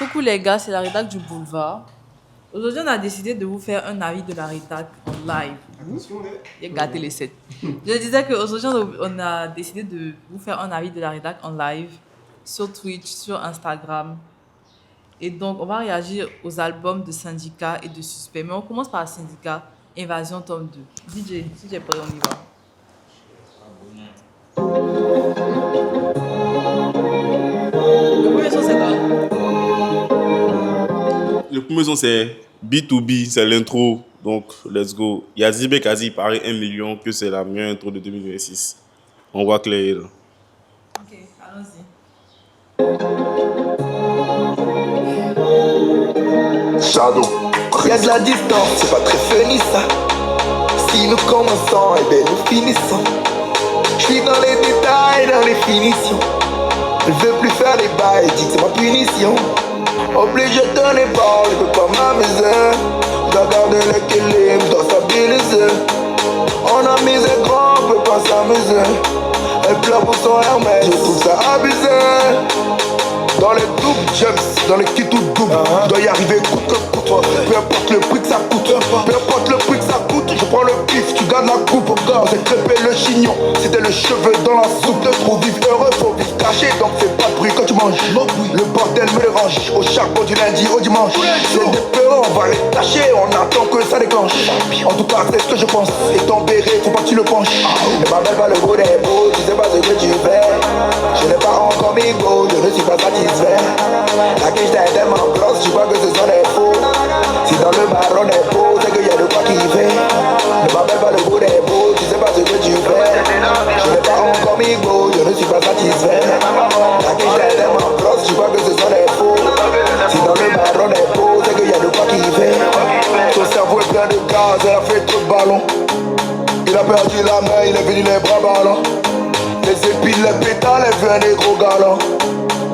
Coucou les gars, c'est la rédac du boulevard. Aujourd'hui, on a décidé de vous faire un avis de la rédac en live. J'ai gâté les 7. Je disais qu'aujourd'hui, on a décidé de vous faire un avis de la rédac en live sur Twitch, sur Instagram. Et donc, on va réagir aux albums de Syndicat et de Suspect. Mais on commence par Syndicat, Invasion tome 2. DJ, si tu es prêt, on y va. Le premier son, c'est quoi? Le premier son, c'est B2B, c'est l'intro. Donc, let's go. Il y a Zibé qui a dit, il paraît 1 million, que c'est la meilleure intro de 2026. On voit clair. Ok, allons-y. Shadow. Y'a de la distance, c'est pas très funny ça. Si nous commençons, eh ben nous finissons. J'suis dans les détails, dans les finitions. Je veux plus faire les bails, dis que c'est ma punition. Obligé de donner parole, je peux pas m'amuser. Dois garder l'équilibre, dois stabiliser. On a misé grand, on peut pas s'amuser. Un plat pour son hermès, je trouve ça abusé. Dans les doubles jumps, dans les kits tout doubles, je dois y arriver coûte que coûte. Peu importe le prix que ça coûte, peu importe le prix que ça coûte. Je prends le pif, tu gardes la coupe. J'ai crêpé le chignon, c'était le cheveu dans la soupe. De trop vivre heureux, faut vivre caché, donc fais pas de bruit quand tu manges. Le bordel me dérange, au charbon du lundi au dimanche. C'est des perrons, on va les tâcher, on attend que ça déclenche. En tout cas, c'est ce que je pense, et ton béret, faut pas que tu le penches. Ne m'appelle pas le beau des beaux, tu sais pas ce que tu fais. Je n'ai pas encore mis go, je ne suis pas satisfait. La quiche t'est tellement grosse, tu crois que ce sont des faux. Si dans le marron est beau, c'est qu'il y a de quoi kiffer. Ne m'appelle pas le beau des beaux, tu sais pas ce que tu fais. Je n'ai pas encore mis go, je ne suis pas satisfait. La quiche t'est tellement grosse, tu crois que ce sont des faux. Si dans le marron est beau, c'est qu'il y a de quoi kiffer. Son cerveau est plein de gaz, elle a fait trop de ballons. Il a perdu la main, il est venu les bras ballants. Les épines, les pétales, elle veut un négro galant.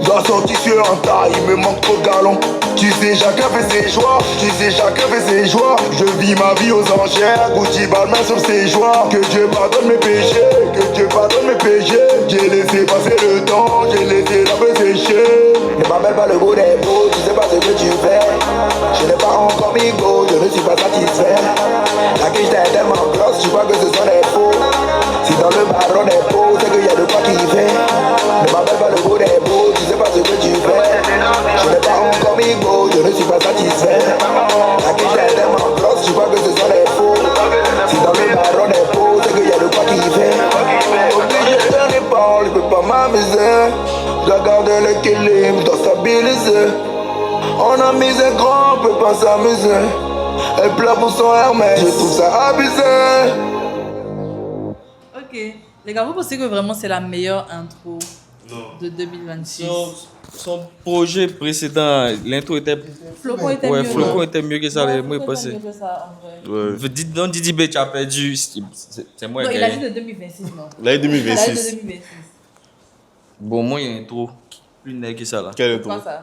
Dois sortir sur un tas, il me manque trop de galons. Tu sais, chacun fait ses choix, tu sais, chacun fait ses joies. Je vis ma vie aux enchères, Gucci Balmain sur ses joies. Que Dieu pardonne mes péchés, que Dieu pardonne mes péchés. J'ai laissé passer le temps, j'ai laissé la paix sécher. Ne m'appelle pas le beau des beaux, tu sais pas ce que tu fais. Je n'ai pas encore mis go, je ne suis pas satisfait. La quiche t'est tellement grosse, tu crois que ce sont des faux. Si dans le marron est beau, c'est qu'il y a de quoi kiffer. Ne m'appelle pas le beau des beaux, tu sais pas ce que tu fais. Je n'ai pas encore mis go, je ne suis pas satisfait. La quiche est tellement grosse, tu crois que ce sont des faux. Si dans le marron est beau, c'est qu'il y a de quoi kiffer. Obligé de donner parole, je peux pas m'amuser. Je dois garder l'équilibre, je dois stabiliser. On a mis un grand, on peut pas s'amuser. Elle pleure pour son Hermès, je trouve ça abusé. Ok. Les gars, vous pensez que vraiment c'est la meilleure intro de 2026? Son projet précédent, l'intro était. Flocon était Ouais, mieux. Flocon non? était mieux que ça, les Ouais, mots Flocon était passés. mieux que ça, en vrai. Ouais. Dites donc, Didi B, tu as perdu. C'est moi Non, qui ai il a dit gagné. de 2026, non? L'année Il a dit de 2026. 2026. Bon, moi, il y a une intro. Plus nègre que ça, là. Quel C'est quoi intro? ça?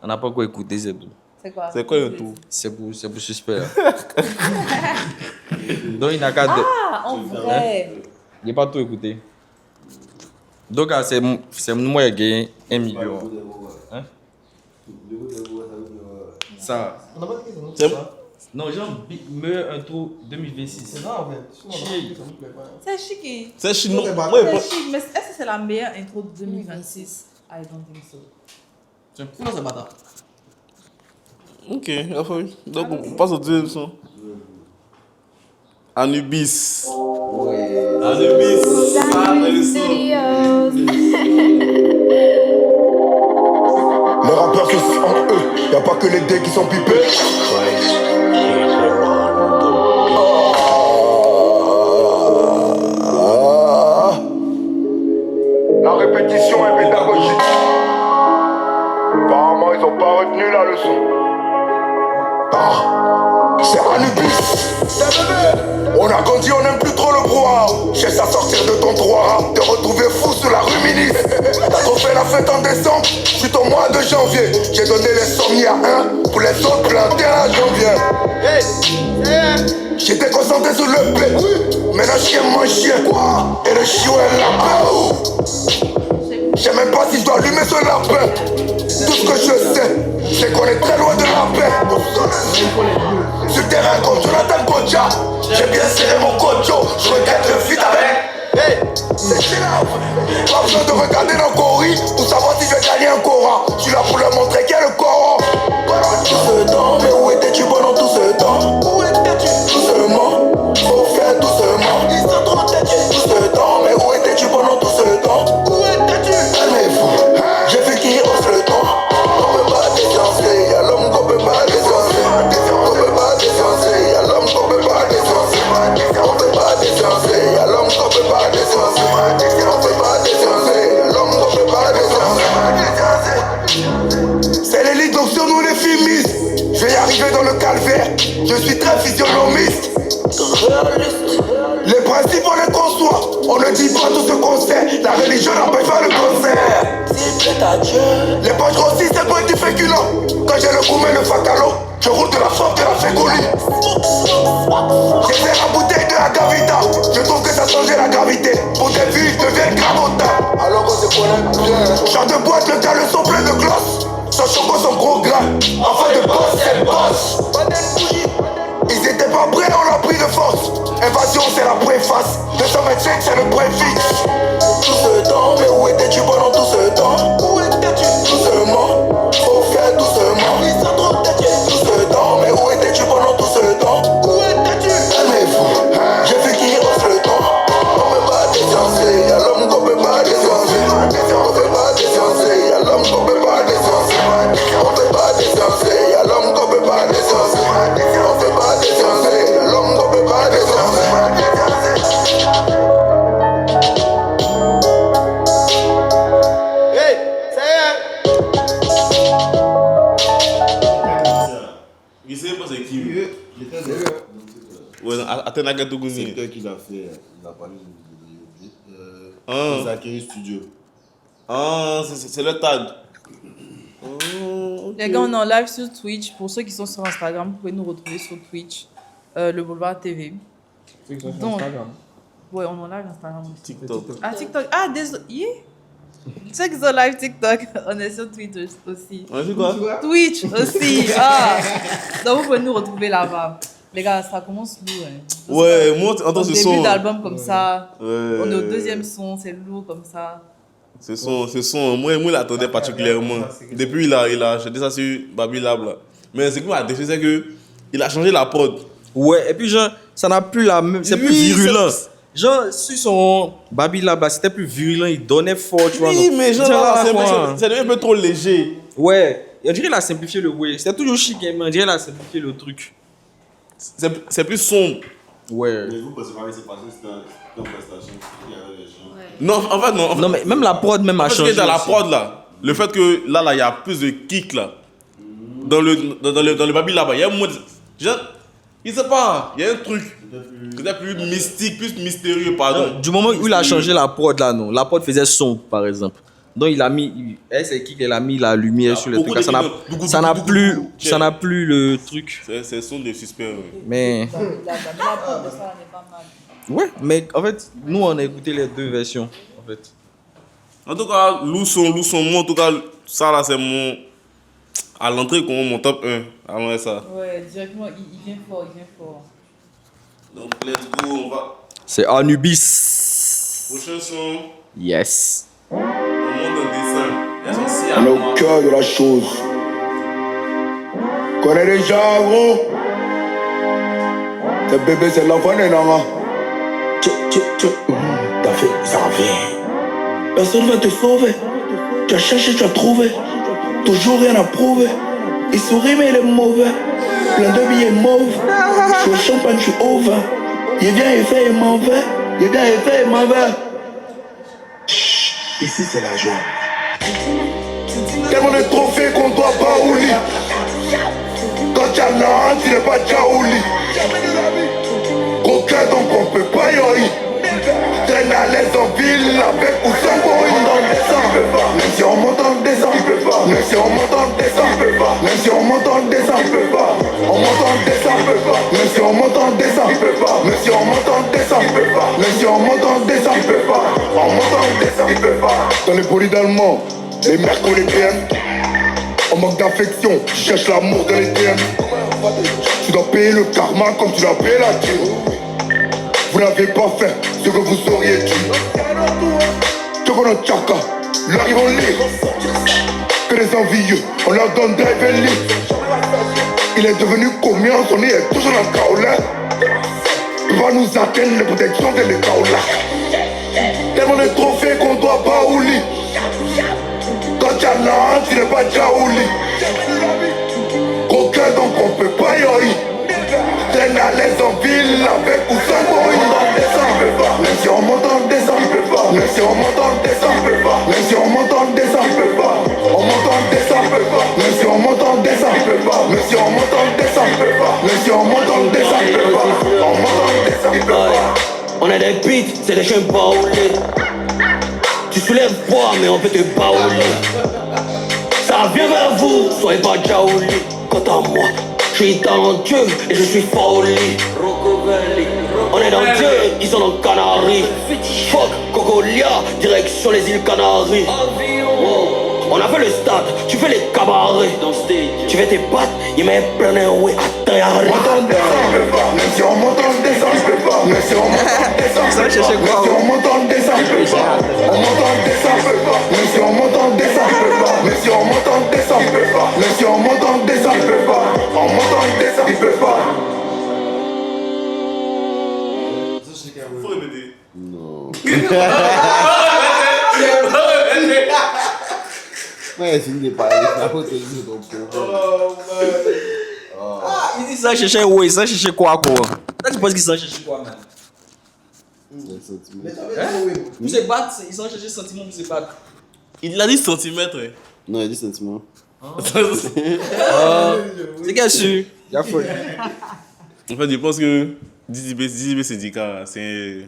On n'a pas encore écouté, c'est tout. C'est quoi? C'est quoi l'intro? C'est pour suspect, là. Donc, il n'a qu'à. Ah, en vrai. Il n'a pas tout écouté. Donc, ah, c'est moi qui ai gagné 1 million. Hein? Ça. C'est Non, genre, meilleure intro 2026. C'est ça en fait. Chier. C'est chic. c'est chinois. C'est Moi, C'est chic, mais est-ce que c'est la meilleure intro de 2026? I don't think so. Sinon c'est bâtard. Ok, enfin, donc on passe au deuxième son. Anubis. Anubis. Ah, mais le son. Les rappeurs se sentent en eux, y'a pas que les dés qui sont pipés. La répétition est pédagogique. Apparemment ils ont pas retenu la leçon. C'est Anubis. On a grandi, on n'aime plus trop le brouhaha. Cherche à sortir de ton droit, te retrouver fou sous la rue Minis. T'as trop fait la fête en décembre, suite au mois de janvier. J'ai donné les sommes à 1 pour les autres planter à janvier. J'étais concentré sur le blé, maintenant je suis mon chien. Et le chiot est là-bas. Je sais même pas si je dois allumer ce lapin. Tout ce que je sais, c'est est l'élite, donc sur nous les fumistes. Je vais y arriver dans le calvaire, je suis très physionomiste. Les principes on les conçoit, on ne dit pas tout ce qu'on sait. La religion n'empêche pas le concert. Les poches grossissent, c'est pas du féculent. Quand j'ai le gourmet, le facalo, je roule de la force de la fégolie. J'ai fait la bouteille de la gravita, je trouve que ça changeait la gravité. Pour des vues, je deviens gravota. Alors qu'on se connaît bien. Chant de boîte, le gars, le son plein de gloss. Son choco, son gros gras, enfin de boss, c'est boss. Ils étaient pas prêts, on l'a pris de force. Invasion, c'est la préface. 225, c'est le point fixe. Tout ce temps, mais où étais-tu pendant tout ce temps? Où étais-tu? Doucement, faut faire doucement. Tout ce temps, mais où étais-tu pendant tout ce temps? Où étais-tu? Calmez-vous, j'ai vu qu'il hausse le temps. On peut pas déciencer, y'a l'homme qu'on peut pas déciencer. On peut pas déciencer, y'a l'homme qu'on peut pas déciencer. On peut pas déciencer, y'a l'homme qu'on peut pas déciencer. On peut pas déciencer, y'a l'homme qu'on peut pas déciencer. Hey, ça y est. Il sait pas c'est qui. J'étais sérieux. Ouais, Athéna Gatougouni. C'est toi qui l'a fait. Il a parlé de Ah. Zachary Studio. Ah, c'est le tag. Oh, ok. Les gars, on est en live sur Twitch. Pour ceux qui sont sur Instagram, vous pouvez nous retrouver sur Twitch, le Boulevard TV. Donc, ouais, on est en live Instagram aussi. TikTok. Ah, TikTok. Ah, désolé. Yeah. Ceux qui sont live TikTok, on est sur Twitch aussi. On dit quoi? Twitch aussi. Ah. Donc, vous pouvez nous retrouver là-bas. Les gars, ça commence lourd. Hein. Ouais, moi, entends ce son. Début d'album comme ça. Ouais. On est au deuxième son, c'est lourd comme ça. Ce son, moi, je l'attendais particulièrement. Depuis, il a jeté ça sur Baby Lab là. Mais ce qui m'a déçu, c'est que il a changé la prod. Ouais, et puis genre, ça n'a plus la même. C'est plus Oui, virulent. Genre, sur son Baby Lab, là, c'était plus virulent, il donnait fort, tu vois. Oui, donc, mais genre, tu vois, là, quoi. c'est devenu un peu trop léger. Ouais, et on dirait qu'il a simplifié le way. C'était toujours chic, hein, mais on dirait qu'il a simplifié le truc. C'est plus sombre. Ouais. Mais vous pensez pas que c'est parce que c'était une prestation qu'il y avait les gens. Non, en fait, non. Non, mais même la prod même a Parce que changé. dans la aussi. prod là, le fait que là, il y a plus de kick là. Dans le Baby là-bas, il y a un mode. Genre, il sait pas, il y a un truc. Peut-être plus mystique, plus mystérieux, pardon. Du moment où il a changé la prod là, non. La prod faisait sombre, par exemple. Donc il a mis, elle c'est qui qu'elle a mis la lumière sur le beaucoup truc. de Ça trucs, n'a beaucoup, plus, beaucoup, ça n'a plus le truc. C'est son des suspects. Ouais. Mais La prod de ça n'est pas mal. ouais, mais en fait, nous on a écouté les deux versions, en fait. En tout cas, Lousson, moi, en tout cas, ça là, c'est mon. À l'entrée, mon top 1. Avant ça. Ouais, directement, il vient fort, il vient fort. Donc, let's go, on va. C'est Anubis. Prochain son, Yes. on monte un dessin. Elles sont si On est au cœur de la chose. Connais déjà, gros. Ce bébé, c'est l'enfant des nanas. T'as fait, ça revient. Personne ne va te sauver. Tu as cherché, tu as trouvé. Toujours rien à prouver. Il sourit, mais il est mauvais. Plein de billets mauves. Je suis au champagne, je suis au vin. Il vient, il fait, il m'en va. Il vient, il fait, il m'en va. Ici, c'est la joie. Tellement de trophées qu'on doit pas oublier. Quand tu as l'âme, tu n'es pas Jaouli. Coquin, donc on peut pas y aller. Traîne à l'aise en ville avec ou sans bruit. Même si on monte en descend, même si on monte en descend, même si on monte en descend, on monte en descend, même si on monte en descend, même si on monte en descend, même si on monte en descend, on monte en descend. Dans les polis d'Allemands, les mères collégiennes, on manque d'affection, tu cherches l'amour dans les DM. Tu dois payer le karma comme tu dois payer la thune. Vous n'avez pas fait ce que vous auriez dû. Chocolat Chaka, là ils vont lire. Que les envieux, on leur donne drive and leave. Il est devenu combien, son nez est toujours dans le kaolin. Il va nous atteindre les protections de l'ékaola. Tellement de trophées qu'on doit pas oublier. Quand tu as l'âme, tu n'es pas Jaouli. Coquin, donc on peut pas y aller. Traîne à l'aise en ville avec ou sans bruit. Même si on monte en descend, même si on monte en descend, même si on monte en descend, on monte en descend, même si on monte On est des pits, c'est des chiens baoulés. Tu soulèves poids, mais on peut te baouler. Ça vient vers vous, soyez pas jaouli. Quant à moi, je suis talentueux et je suis folie. On est dans Dieu, ils sont dans Canaries. Fuck, Cocolia, direction les îles Canaries. Oh, on a fait le stade, tu fais les cabarets. Tu fais tes pattes, il met plein de ouais, attends, y'a rien. Même si on monte en descend, je peux pas. Même si on monte en descend, Ça va chercher quoi? même si on monte en descend, je peux pas. On monte en descend, je peux pas. Même si on monte en descend, je peux pas. Même si on monte en descend, je peux pas. Même si on monte en descend, je peux pas. On monte en descend, je peux pas. Faut répéter. Non. Faut répéter. Ouais, c'est une pareille. La faute est juste au pauvre. Il dit ça chercher où? Il ça chercher quoi? Là, tu penses qu'il s'en chercher quoi, man? C'est un sentiment. Vous se battre, ils s'en chercher sentiment, vous se battre. Il a dit centimètres. Ouais. Non, il a dit sentiment. C'est qu'elle su. Il y a folie. En fait, je pense que Dizibé Syndicat, c'est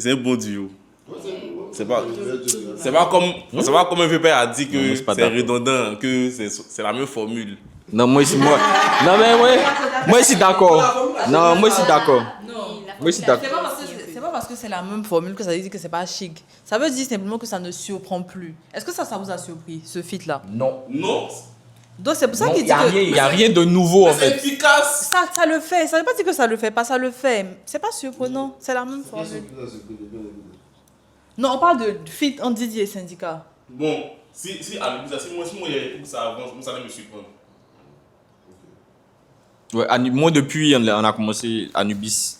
un bon duo. C'est pas comme un vieux père a dit Non, que c'est pas c'est d'accord. redondant, que c'est la même formule. Non, moi aussi, moi. Non, mais moi aussi d'accord. Non, moi aussi d'accord. Non. Moi aussi d'accord. C'est pas parce que c'est la même formule que ça veut dire que c'est pas chic. Ça veut dire simplement que ça ne surprend plus. Est-ce que ça vous a surpris, ce feat-là? Non. Non, Donc c'est pour ça Non, qu'il il dit que... n'y a rien de nouveau en c'est fait. efficace. Ça le fait. Ça veut pas dire que ça le fait pas, ça le fait. C'est pas surprenant. C'est la même formule. Non, on parle de feat en Didier et Syndicat. Bon, si moi il y a pour que ça avance, moi ça va me surprendre. Ouais, moi depuis on a commencé Anubis.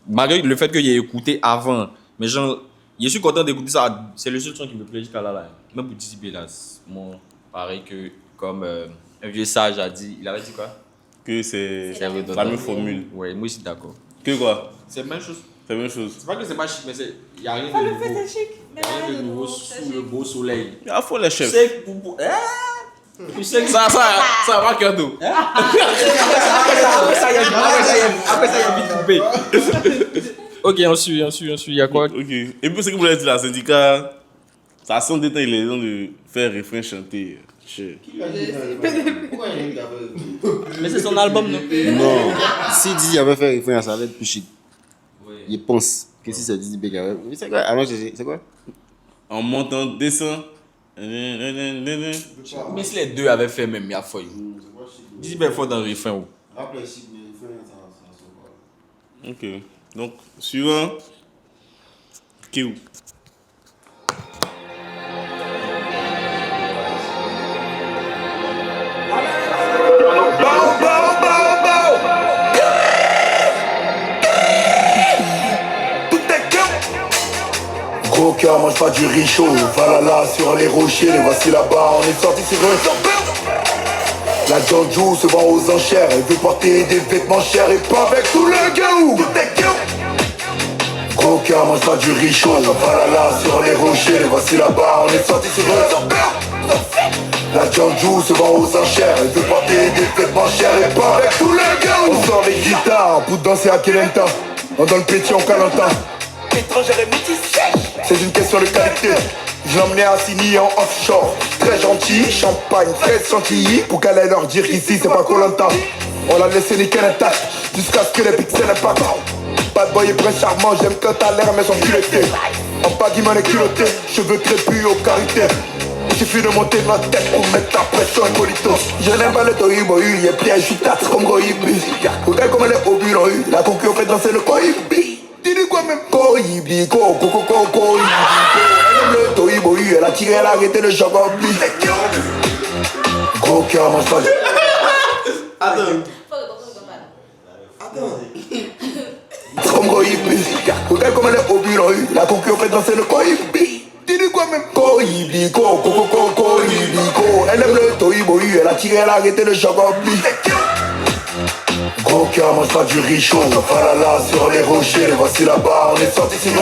Malgré le fait que j'ai écouté avant, mais genre, je suis content d'écouter ça. C'est le seul son qui me plaît jusqu'à là. Même pour Dizibé là, moi, pareil que comme un vieux sage a dit, il avait dit quoi? Que c'est C'est redondant. la même formule. Ouais, moi aussi d'accord. Que quoi? C'est la même chose. C'est la même chose. C'est pas que c'est pas chic, mais il n'y a rien de nouveau. Il chic. n'y a rien de nouveau sous le beau soleil. Il faut les Tu chefs. sais que tu sais que Ça va cœur d'eau. Après ça, il y a vite coupé. Ok, on suit, il y a quoi? Ok. Et puis ce que vous voulez dire, la syndicat, ça sent des temps, il est temps de faire refrain chanter. Pourquoi il a fait Mais c'est son album, non? Non. Si Dizzy avait fait référence, ça allait être plus chic. Il pense que si c'est Dizzy qui avait. Mais c'est quoi? Alors, c'est quoi? En montant, descend. Mais si les deux avaient fait même, il y a folie. Dis bien fort dans le refrain. Oh. Après, chic, mais il fait ça. Ok. Donc, suivant. Kéou. Gros cœur, mange pas du riz chaud. Valhalla sur les rochers, les voici là-bas, on est sorti sur eux. La Jojo se vend aux enchères. Elle veut porter des vêtements chers et pas avec tout le gaou. Gros cœur, mange pas du riz chaud. Valhalla sur les rochers, les voici là-bas, on est sorti sur eux. La Jojo se vend aux enchères. Elle veut porter des vêtements chers et pas avec tout le gaou. On sort les guitares pour danser à Kelenta. On donne le pétition au Calentin. Étrangère et métissée. C'est une question de qualité. Je l'emmenais à Signy en offshore. Très gentil, champagne, 13 chantilly. Pour qu'elle aille leur dire qu'ici c'est pas Koh-Lanta. On l'a laissé nickel intact jusqu'à ce que les pixels impactent. Bad boy est prince charmant, j'aime quand t'as l'air mais son culotté. En baggy-man et culotté, cheveux crépus au karité. Il suffit de monter ma tête pour mettre la pression incolito. Je n'aime pas le tohibohu, il est piège, je suis taxe comme Gohibi. Regarde comme elle est au bureau, la concurrence fait danser le Gohibi. Dis-lui quoi même Gohibi, go, go, go, go, Gohibi. Elle aime le tohibohu, elle a tiré, elle a arrêté le choc en pli. Gros cœur, mange pas. C'est comme Gohibi. Regarde comme elle est au bureau, la concurrence fait danser le Gohibi. Dis-lui quoi même Gohibi, go, go, go, go, Gohibi, go. Elle aime le tohibohu, elle a tiré, elle a arrêté le choc en pli. Gros cœur, mange pas du riz chaud. Valhalla sur les rochers, les voici là-bas, on est sorti sur eux.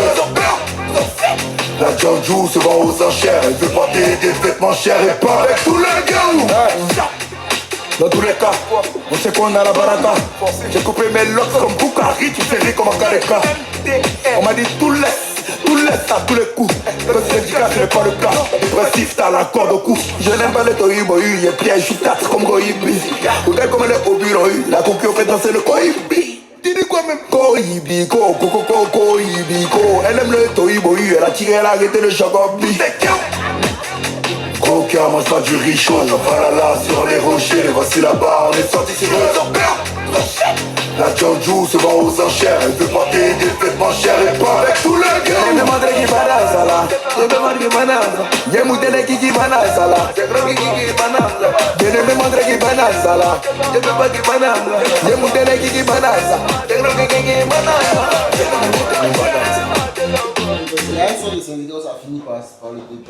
La Jojo se vend aux enchères. Elle veut porter des vêtements chers et pas avec tout le gaou. Dans tous les cas, on sait qu'on a la baraka. J'ai coupé mes locks comme Boukari, tu fais rire comme un Kareka. On m'a dit tout laisse à tous les coups. Le syndicat ce n'est pas le cas. Dépressif, t'as la corde au cou. Je n'aime pas les tohiboyu, y'a piège, je taxe comme Goyibi. Regarde comme les obiroyu, la concurrence fait danser le Goyibi. Tu dis quoi même? Koyibi, Koyibi, elle aime le tohiboyu, elle a tiré, elle a arrêté le Jagobi. Coca, mange pas du richon, j'en parle là sur les rochers, les voici là-bas, on est sortis sur les empires. La Djanjou se vend aux enchères, elle veut porter des vêtements chers et pas avec tout le gars. Y'a demandé qui banaza là, y'a demandé qui banaza. Y'a moutele qui banaza là, y'a gros qui banaza. Y'a demandé qui banaza là, y'a demandé qui banaza. Y'a moutele qui banaza, y'a gros qui banaza. Il y a un son de syndicat où ça finit par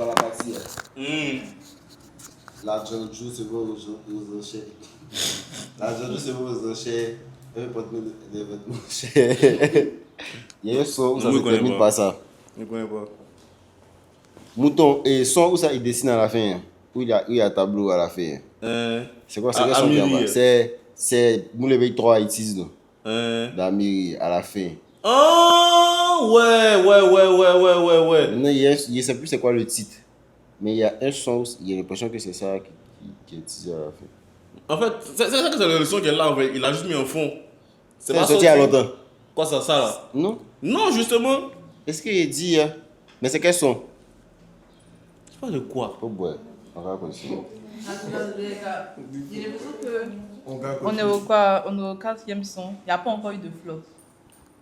la partie. La Djanjou se vend aux enchères. La Djanjou se vend aux enchères. Elle veut porter des vêtements chers. Il y a un son où ça se termine par ça. Je ne connais pas. Mouton, et son où ça il dessine à la fin. Où il y a un tableau à la fin. C'est quoi son qui en bas? C'est Moulébé 3 Haïtis, non? D'Amiri à la fin. Oh, ouais. Maintenant, je ne sais plus c'est quoi le titre. Mais il y a un son, il y a l'impression que c'est ça qui est utilisé à la fin. En fait, c'est ça que c'est le son qui est là, en fait. Il a juste mis un fond. C'est pas sorti il y a longtemps. Quoi, ça là? Non? Non, justement. Est-ce qu'il dit mais c'est quel son? Je sais pas de quoi. Oh boy, on va continuer. J'ai l'impression que on est au 4e son. Il n'y a pas encore eu de flop.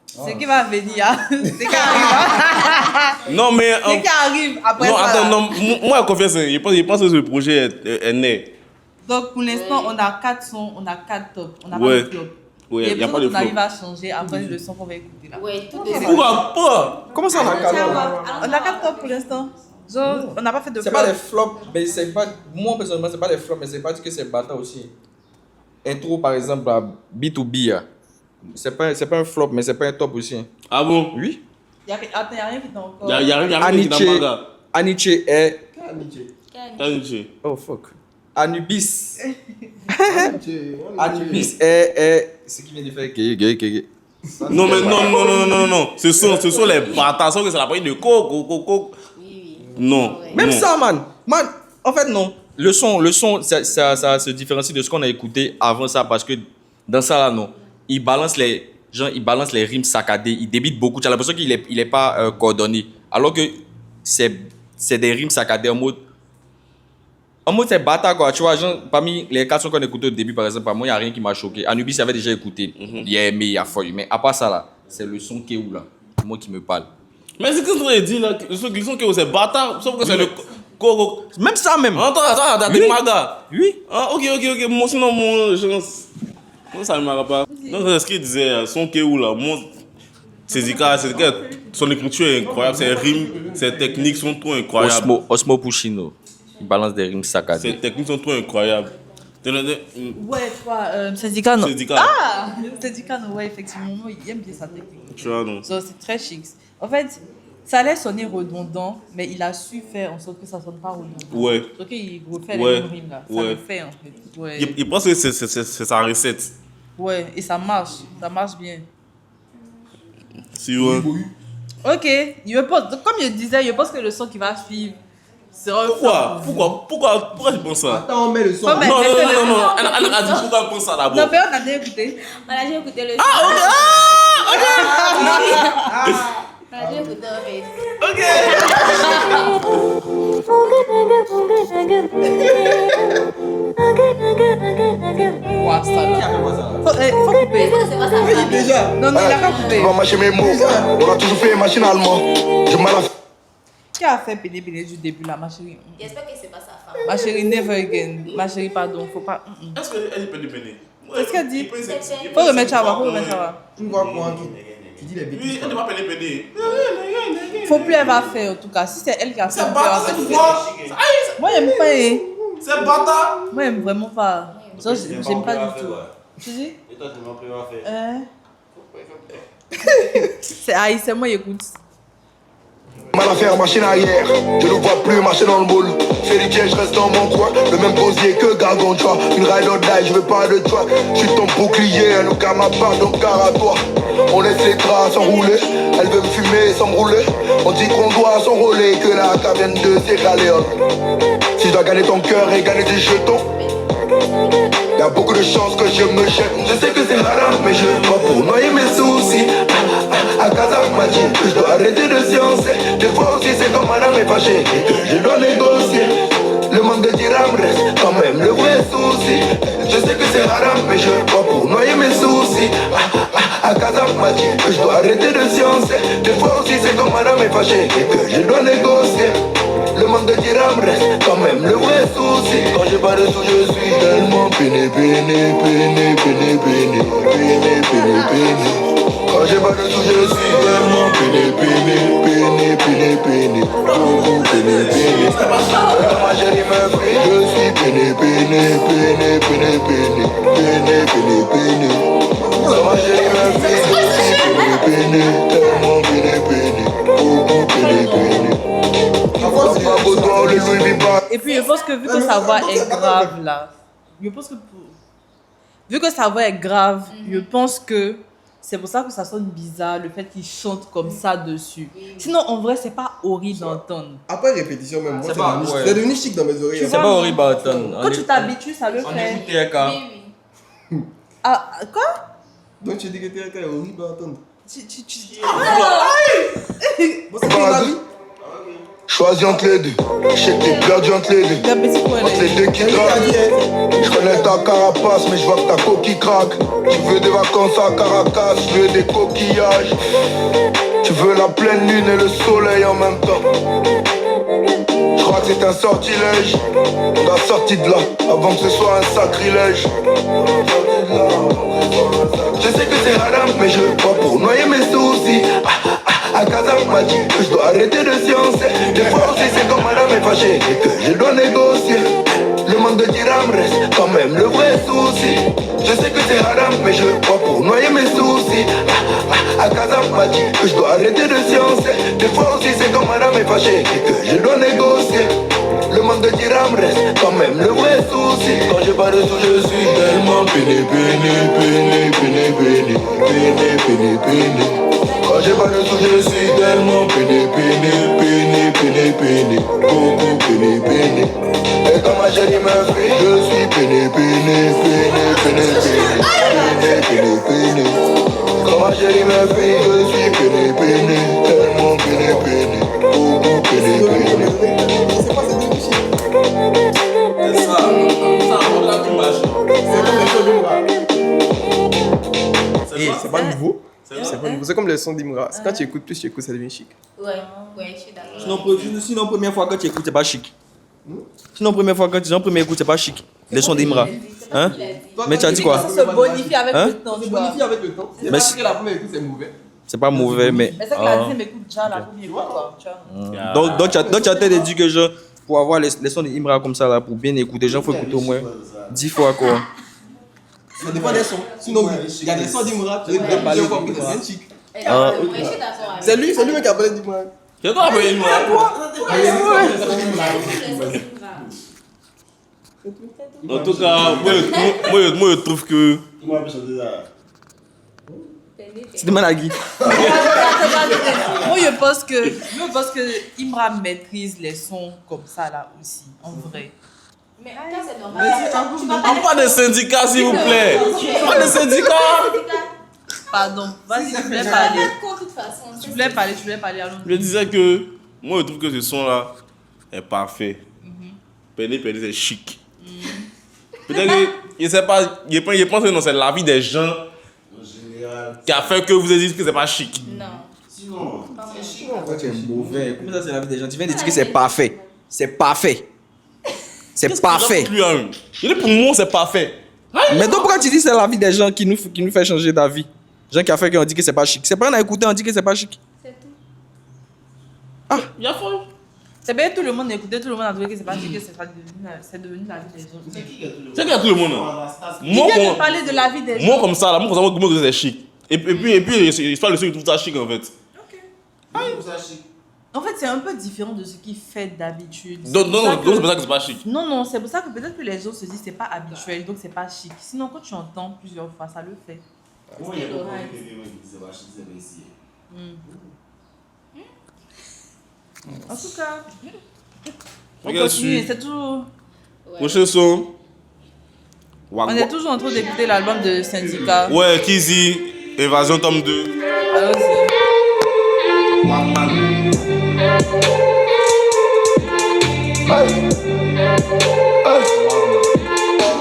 C'est qui va venir. C'est qui arrive. Non, mais. C'est qui arrive après non, ça. Attends, non, moi, je confesse, je pense que ce projet est né. Donc pour l'instant, on a 4 sons, on a 4 tops. On n'a Ouais. pas de flop. Ouais, il n'y a pas de On flop. arrive à changer après le son qu'on va écouter là. Ouais, tout est Pourquoi pas? Comment ça, on a calme? On a 4 tops pour l'instant. Genre, on n'a pas fait de C'est flop. pas des flops, mais c'est pas. Moi personnellement, c'est pas des flops, mais c'est pas dit que c'est bâtard aussi. Intro par exemple à B2B, c'est pas un flop, mais c'est pas un top aussi. Ah bon? Oui. Il n'y a rien qui est encore. Il y a rien qui est dans le manga. Aniche est. Aniche. Oh fuck. Anubis. Anubis est. Ce qui vient de faire. Non, mais non. Ce sont les bâtards. Ce sont la partie de coco. Non. Même non. ça, man. En fait, non. Le son, ça se différencie de ce qu'on a écouté avant ça parce que dans ça, là, non. Il balance les rimes saccadées. Il débite beaucoup. Tu as l'impression qu'il est pas coordonné. Alors que c'est des rimes saccadées en mode c'est bâtard, quoi. Tu vois, genre, parmi les 4 sons qu'on a écoutés au début, par exemple, moi, il n'y a rien qui m'a choqué. Anubis, j'avais déjà écouté. Il a aimé, il a folle. Mais à part ça, là, c'est le son qui est où, là. Moi qui me parle. Mais c'est ce que je dis là. Le son que c'est bâtard. Sauf que c'est le coco. Même ça, même. Attends, Oui. t'es maga. Oui. Ah, ok. Moi, sinon, moi, ça ne m'arrête pas. Donc, c'est ce qu'il disait, son qui est où là. Moi, son écriture est incroyable. Ses rimes, ses techniques sont trop incroyables. Osmo Puccino. Il balance des rimes saccadées. Ses techniques sont trop incroyables. Ouais, toi, syndicat, non. Syndicat. Ah, syndicat, non, ouais, effectivement, moi, il aime bien sa technique. Tu vois, non. So, c'est très chic. En fait, ça allait sonner redondant, mais il a su faire en sorte que ça sonne pas redondant. Ouais. Donc, il refait Ouais. les mêmes rimes là. Ça Ouais. le fait en fait. Ouais. Il pense que c'est sa recette. Ouais, et ça marche bien. Si, ouais. Ok, je pense, comme je disais, je pense que le son qui va suivre sera un flop. Pourquoi tu penses ça? Attends, on met le son. Ouais, mais- Non. Elle a dit pourquoi tu penses ça d'abord. Non, mais on a déjà écouté. Voilà, j'ai écouté le son. Voilà, j'ai écouté en fait. Ouah, ça là. Faut couper. Est-ce que c'est pas sa famille? Déjà. Non, il a pas coupé. On va mâcher mes mots. On a toujours fait machinalement. Je m'en Qui a fait pédé du début là, ma chérie? J'espère que c'est pas sa femme. Ma chérie, never again. Ma chérie, pardon, faut pas. Est-ce qu'elle peut dépeiner? Qu'est-ce qu'elle dit? C'est- Faut remettre ça, faut remettre ça. Tu me vois quoi? Tu dis les Oui, bêtises. elle ne va pas dépeiner. Faut plus elle va faire en tout cas. Si c'est elle qui a fait, C'est on bâtard, peut c'est en quoi? fait. Moi, j'aime pas. Hein. C'est bâtard. Moi, j'aime vraiment pas. Ça, j'aime pas du tout. Tu dis? Et toi, tu m'as pris à faire. C'est moi, écoute. Mal à faire, machine arrière. Je ne vois plus marcher dans le moule. C'est les je reste dans mon coin. Le même gosier que Gargantua. Une ride or die, je veux pas de toi. Je suis ton bouclier, un aucun ma part, donc car à toi. On laisse les traces s'enrouler. Elle veut me fumer sans me rouler. On dit qu'on doit s'enrôler. Que la caverne de Sierra Leone. Si je dois gagner ton cœur et gagner des jetons, y'a beaucoup de chances que je me jette. Je sais que c'est haram, mais je dois pour noyer mes soucis. À Kazakh m'a dit que je dois arrêter de sciencer. Des fois aussi c'est comme madame est fâchée et que je dois négocier. Le manque de dirham reste quand même le vrai souci. Je sais que c'est haram, mais je dois pour noyer mes soucis. À Kazakh m'a dit que je dois arrêter de sciencer. Des fois aussi c'est comme madame est fâchée et que je dois négocier. Le manque de dirham reste quand même le vrai souci. Quand j'ai pas de sous je suis tellement peiné, peiné, peiné, peiné, peiné, peiné, peiné, peiné. Quand j'ai pas de sous je suis tellement peiné, peiné, peiné, peiné, peiné, beaucoup peiné, peiné. Quand ma chérie me frie, je suis peiné, peiné, peiné, peiné, peiné, peiné, peiné, peiné. Quand ma chérie me frie, je suis peiné, peiné, tellement peiné, peiné, beaucoup peiné, peiné. Et puis je pense que vu que sa voix est grave là, je pense que vu que sa voix est grave, je pense que c'est pour ça que ça sonne bizarre le fait qu'il chante comme ça dessus. Sinon en vrai c'est pas horrible d'entendre. Après répétition même, moi ouais. c'est devenu chic dans mes oreilles. C'est pas horrible à entendre. Quand tu t'habitues, ça le On fait. écoute TRK. Oui. Ah, quoi? Donc tu dis que TRK est horrible à entendre. Bon, c'est paradis. Choisis entre les deux. Je sais que t'es perdu entre les deux. Entre les deux qui craquent. Je connais ta carapace, mais je vois que ta coquille craque. Tu veux des vacances à Caracas, je veux des coquillages. Tu veux la pleine lune et le soleil en même temps. Je crois que c'est un sortilège. On a sorti de là avant que ce soit un sacrilège. Je sais que c'est haram, mais je crois pour noyer mes soucis. À Kazakh m'a dit que je dois arrêter de sciencer. Des fois aussi c'est comme madame est fâchée et que je dois négocier. Le manque de dirham reste quand même le vrai souci. Je sais que c'est haram, mais je crois pour noyer mes soucis. À Kazakh m'a dit que je dois arrêter de sciencer. Des fois aussi c'est comme madame est fâchée et que je dois négocier. Le manque de dirham reste quand même le vrai souci. Quand j'ai pas de sous je suis tellement peiné, peiné, peiné, peiné, peiné, peiné, peiné, peiné. Quand j'ai pas de sous je suis tellement peiné, peiné, peiné, peiné, peiné, beaucoup peiné, peiné. Et quand ma chérie me fait, je suis peiné, peiné, peiné, peiné, peiné, peiné, peiné. Quand ma chérie me fait, je suis peiné, peiné, tellement peiné, peiné, beaucoup peiné, peiné. C'est quoi, c'est devenu chic. C'est ça. Ça, on l'a tout mâché. C'est comme les sons d'Imra. C'est pas nouveau. C'est pas nouveau. C'est comme les sons d'Imra. Quand tu écoutes plus, ça devient chic. Ouais, je suis d'accord. Sinon, première fois quand tu écoutes, c'est pas chic. Sinon, première fois quand tu en première écoute, c'est pas chic. Les sons d'Imra. Hein? Mais tu as dit quoi? Ça se bonifie avec Hein? le temps. C'est bonifié avec le temps. C'est Mais pas que la première écoute, c'est mauvais. C'est pas mauvais, mais. Mais c'est que la deuxième écoute déjà la première fois, quoi. Tu vois. Donc, tu as peut-être dit que genre, pour avoir les sons d'Imra comme ça, là, pour bien écouter, il faut écouter au moins 10 fois, quoi. Ça dépend des sons. Sinon, il y a des sons d'Imra, tu peux parler fois pour que c'est chic. Je suis d'accord avec C'est lui qui a parlé d'Imra. C'est toi, mais il En tout cas, moi, je trouve que. C'est des maladies. Moi, je pense que Imra maîtrise les sons comme ça là aussi, en vrai. Mais ça, c'est normal. On parle de syndicats, s'il vous plaît. Pas de syndicats. Pardon, vas-y, tu voulais parler. De toute façon. Tu voulais parler, allons. Je disais que moi, je trouve que ce son-là est parfait. Penny, c'est chic. Peut-être que, je sais pas, je pense que non, c'est la vie des gens qui a fait que vous avez dit que c'est pas chic. Non. Sinon, tu es mauvais. Comment ça, c'est la vie des gens? Tu viens de dire que c'est parfait. C'est parfait. C'est parfait. Je dis pour moi, c'est parfait. Mais donc, pourquoi tu dis que c'est la vie des gens qui nous fait changer d'avis? Gens qui a fait qu'on dit que c'est pas chic. C'est pas on a écouté, on dit que c'est pas chic. C'est tout. Ah, Il y a faux. C'est bien, tout le monde écoutait, tout le monde a trouvé que c'est pas chic, que c'est devenu la vie des gens. C'est qu'il y a tout le monde. Il vient de parler de la vie des gens. Moi, comme ça, là, moi, que c'est chic. Et puis, il parle de ceux qui trouvent ça chic, en fait. En fait, c'est un peu différent de ce qu'il fait d'habitude. Donc c'est pour ça que c'est pas chic. Non, c'est pour ça que peut-être que les gens se disent c'est pas habituel, donc c'est pas chic. Sinon, quand tu entends plusieurs fois, ça le fait. Moi, il y a beaucoup de gens qui disent c'est pas chic, c'est ici. En tout cas, on Regarde continue, celui. c'est toujours... Prochain son. On est toujours en train d'écouter l'album de Syndicat. Ouais, Kizzy, Évasion tome 2. Allons-y.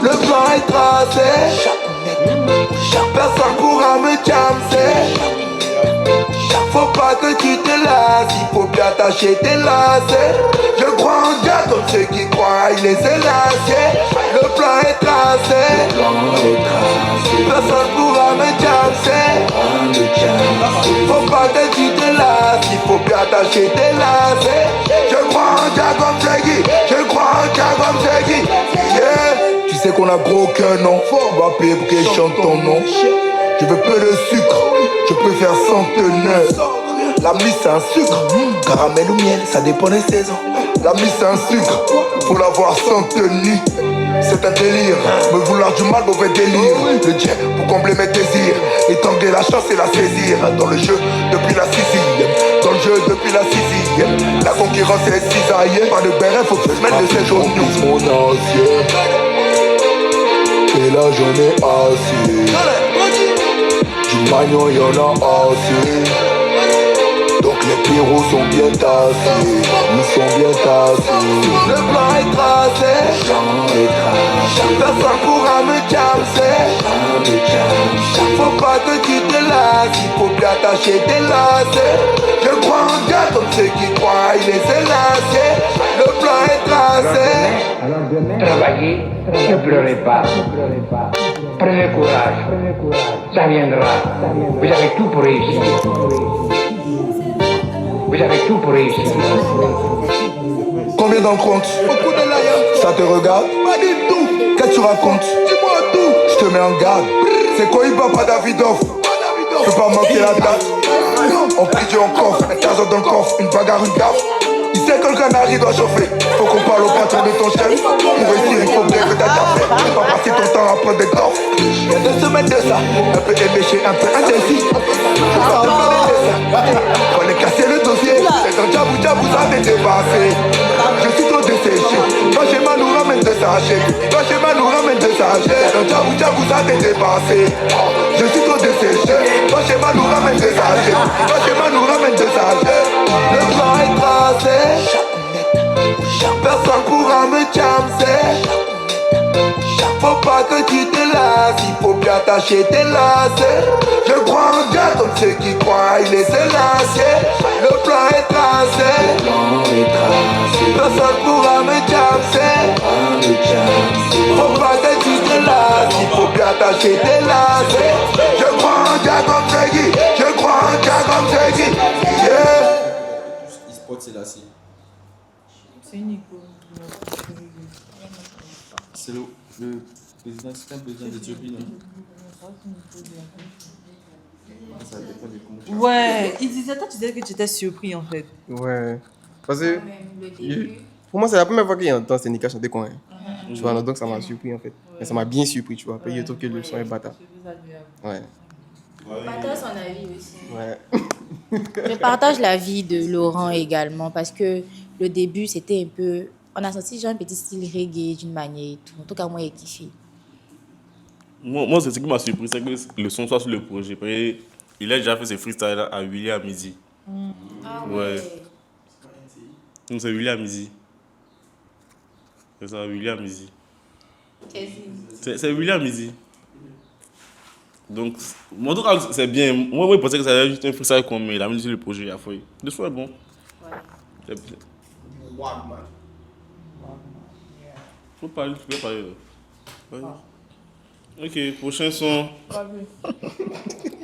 Le plan est tracé. Personne pourra me jamser. Faut pas que tu te lasses, il faut bien attacher tes lacets. Je crois en Dieu comme ceux qui croient, il est sélacié. Le plan est tracé. Personne pourra me jamser. Faut pas que tu te lasses, il faut bien attacher tes lacets. Je crois en Dieu comme ceux qui, je crois en Dieu comme ceux qui. Yeah. Tu sais qu'on a gros cœur, non? On va payer pour que je chante ton nom. Je veux peu de sucre, je préfère centenaire. La mise c'est un sucre, caramel ou miel, ça dépend des saisons. La mise c'est un sucre, faut l'avoir sans tenue. C'est un délire, me vouloir du mal, mauvais délire. Le jet pour combler mes désirs, étangler la chance et la saisir. Dans le jeu depuis la sixième, dans le jeu depuis la sixième. La concurrence est cisaillée, pas de béret, faut que je mette de ses genoux. Mon ancien, et là j'en ai assez. Du magnon y'en a assez. Donc les pyros sont bien tassés. Ils sont bien tassés. Le plan est tracé. Personne pourra me jamser. Faut pas que tu te lasses, il faut bien attacher tes lacets. Je crois en Dieu comme ceux qui croient, il est sélacié. Le plan est tracé. Travaillez, ne pleurez pas. Prenez courage, ça viendra. Vous avez tout pour réussir. Vous avez tout pour réussir. Combien dans le compte? Beaucoup de l'ailleurs. Ça te regarde? Pas du tout. Qu'est-ce que tu racontes? Dis-moi tout. Je te mets en garde. C'est quoi il va pas Davidoff? Je peux pas manquer la date. On prie Dieu en coffre, un casot dans le coffre, une bagarre, une gaffe. Il sait que le canari doit chauffer. Faut qu'on parle au patron de ton chef. Pour réussir, il faut bien que t'as fait. Faut pas passer ton temps à prendre des torts. Il y a 2 semaines de ça. Un peu éméché, un peu indécis. Faut pas te faire des dessins. Fallait casser le dossier. C'est quand Djabou vous avez dépassé. Je suis trop desséché. Toi chez moi nous ramène de sachets. Toi chez moi nous ramène de sachets. Quand Djabou vous avez dépassé. Je suis trop desséché. Toi chez moi nous ramène de sachets. Toi chez moi nous ramène de sachets. Le plan est tracé. Personne pourra me jamser. Faut pas que tu te lasses, il faut bien attacher tes lacets. Je crois en Dieu comme ceux qui croient, il est sélacié. Le plan est tracé. Personne pourra me jamser. Faut pas que tu te lasses, il faut bien attacher tes lacets. Je crois en Dieu comme ceux qui, je crois en Dieu comme ceux qui. Yeah. E-sport, c'est là, c'est. C'est une icône. C'est le président, c'est un président d'Éthiopie, non? Ça dépend de comment. Ouais, il disait, toi tu disais que tu étais surpris en fait. Ouais. Parce que Le début. pour moi, c'est la première fois qu'il entend Sénéca chanter quand même. Tu vois, donc ça m'a surpris en fait. Mais ça m'a bien surpris, tu vois. Après, je trouve que le son est bâtard. Ouais. Partage son avis aussi. Ouais. Je partage l'avis de Laurent également parce que le début c'était un peu. On a senti genre un petit style reggae d'une manière et tout. En tout cas, moi j'ai kiffé. Moi, c'est ce qui m'a surpris, c'est que le son soit sur le projet. Parce que il a déjà fait ses freestyles à William Midi. Ah Ouais. Donc c'est William Midi. C'est ça, William Midi. C'est William Midi. Donc, moi, en tout cas, c'est bien. Moi, je pensais que ça allait juste un freestyle comme il a mis sur le projet à fouille. Le son est bon. Ouais. C'est bien. Faut parler, tu peux parler. Ouais. Ok, prochain son.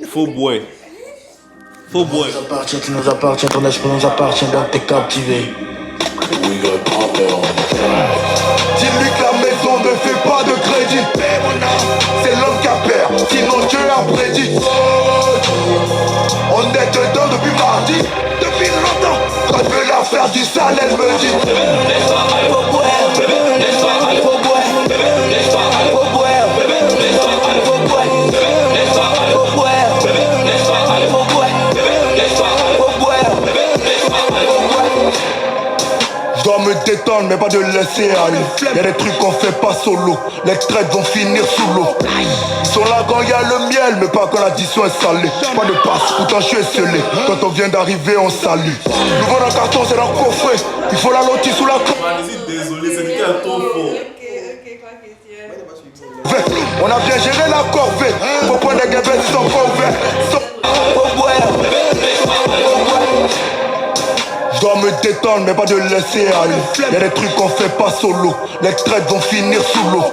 Faux boy. Faux boy. Tu nous appartiens, ton âge nous appartient, donc t'es captivé. Dis-lui que la maison ne fait pas de crédit. C'est l'homme qui a peur, sinon Dieu a prédit. On est dedans depuis mardi, depuis longtemps. Quand je veux laisser aller. Y'a des trucs qu'on fait pas solo. Les traites vont finir sous l'eau. Ils sont là quand y a le miel, mais pas quand l'addition est salée. Pas de passe, pourtant je suis scellé. Quand on vient d'arriver, on salue. Nouveau dans le carton, c'est dans le coffret. Il faut la lotir sous la Désolé, c'est nickel, trop fort. On a bien géré la corvée. Faut prendre des gavets, ils sont pas ouverts. Je dois me détendre, mais pas de laisser aller. Y'a des trucs qu'on fait pas solo. Les traites vont finir sous l'eau.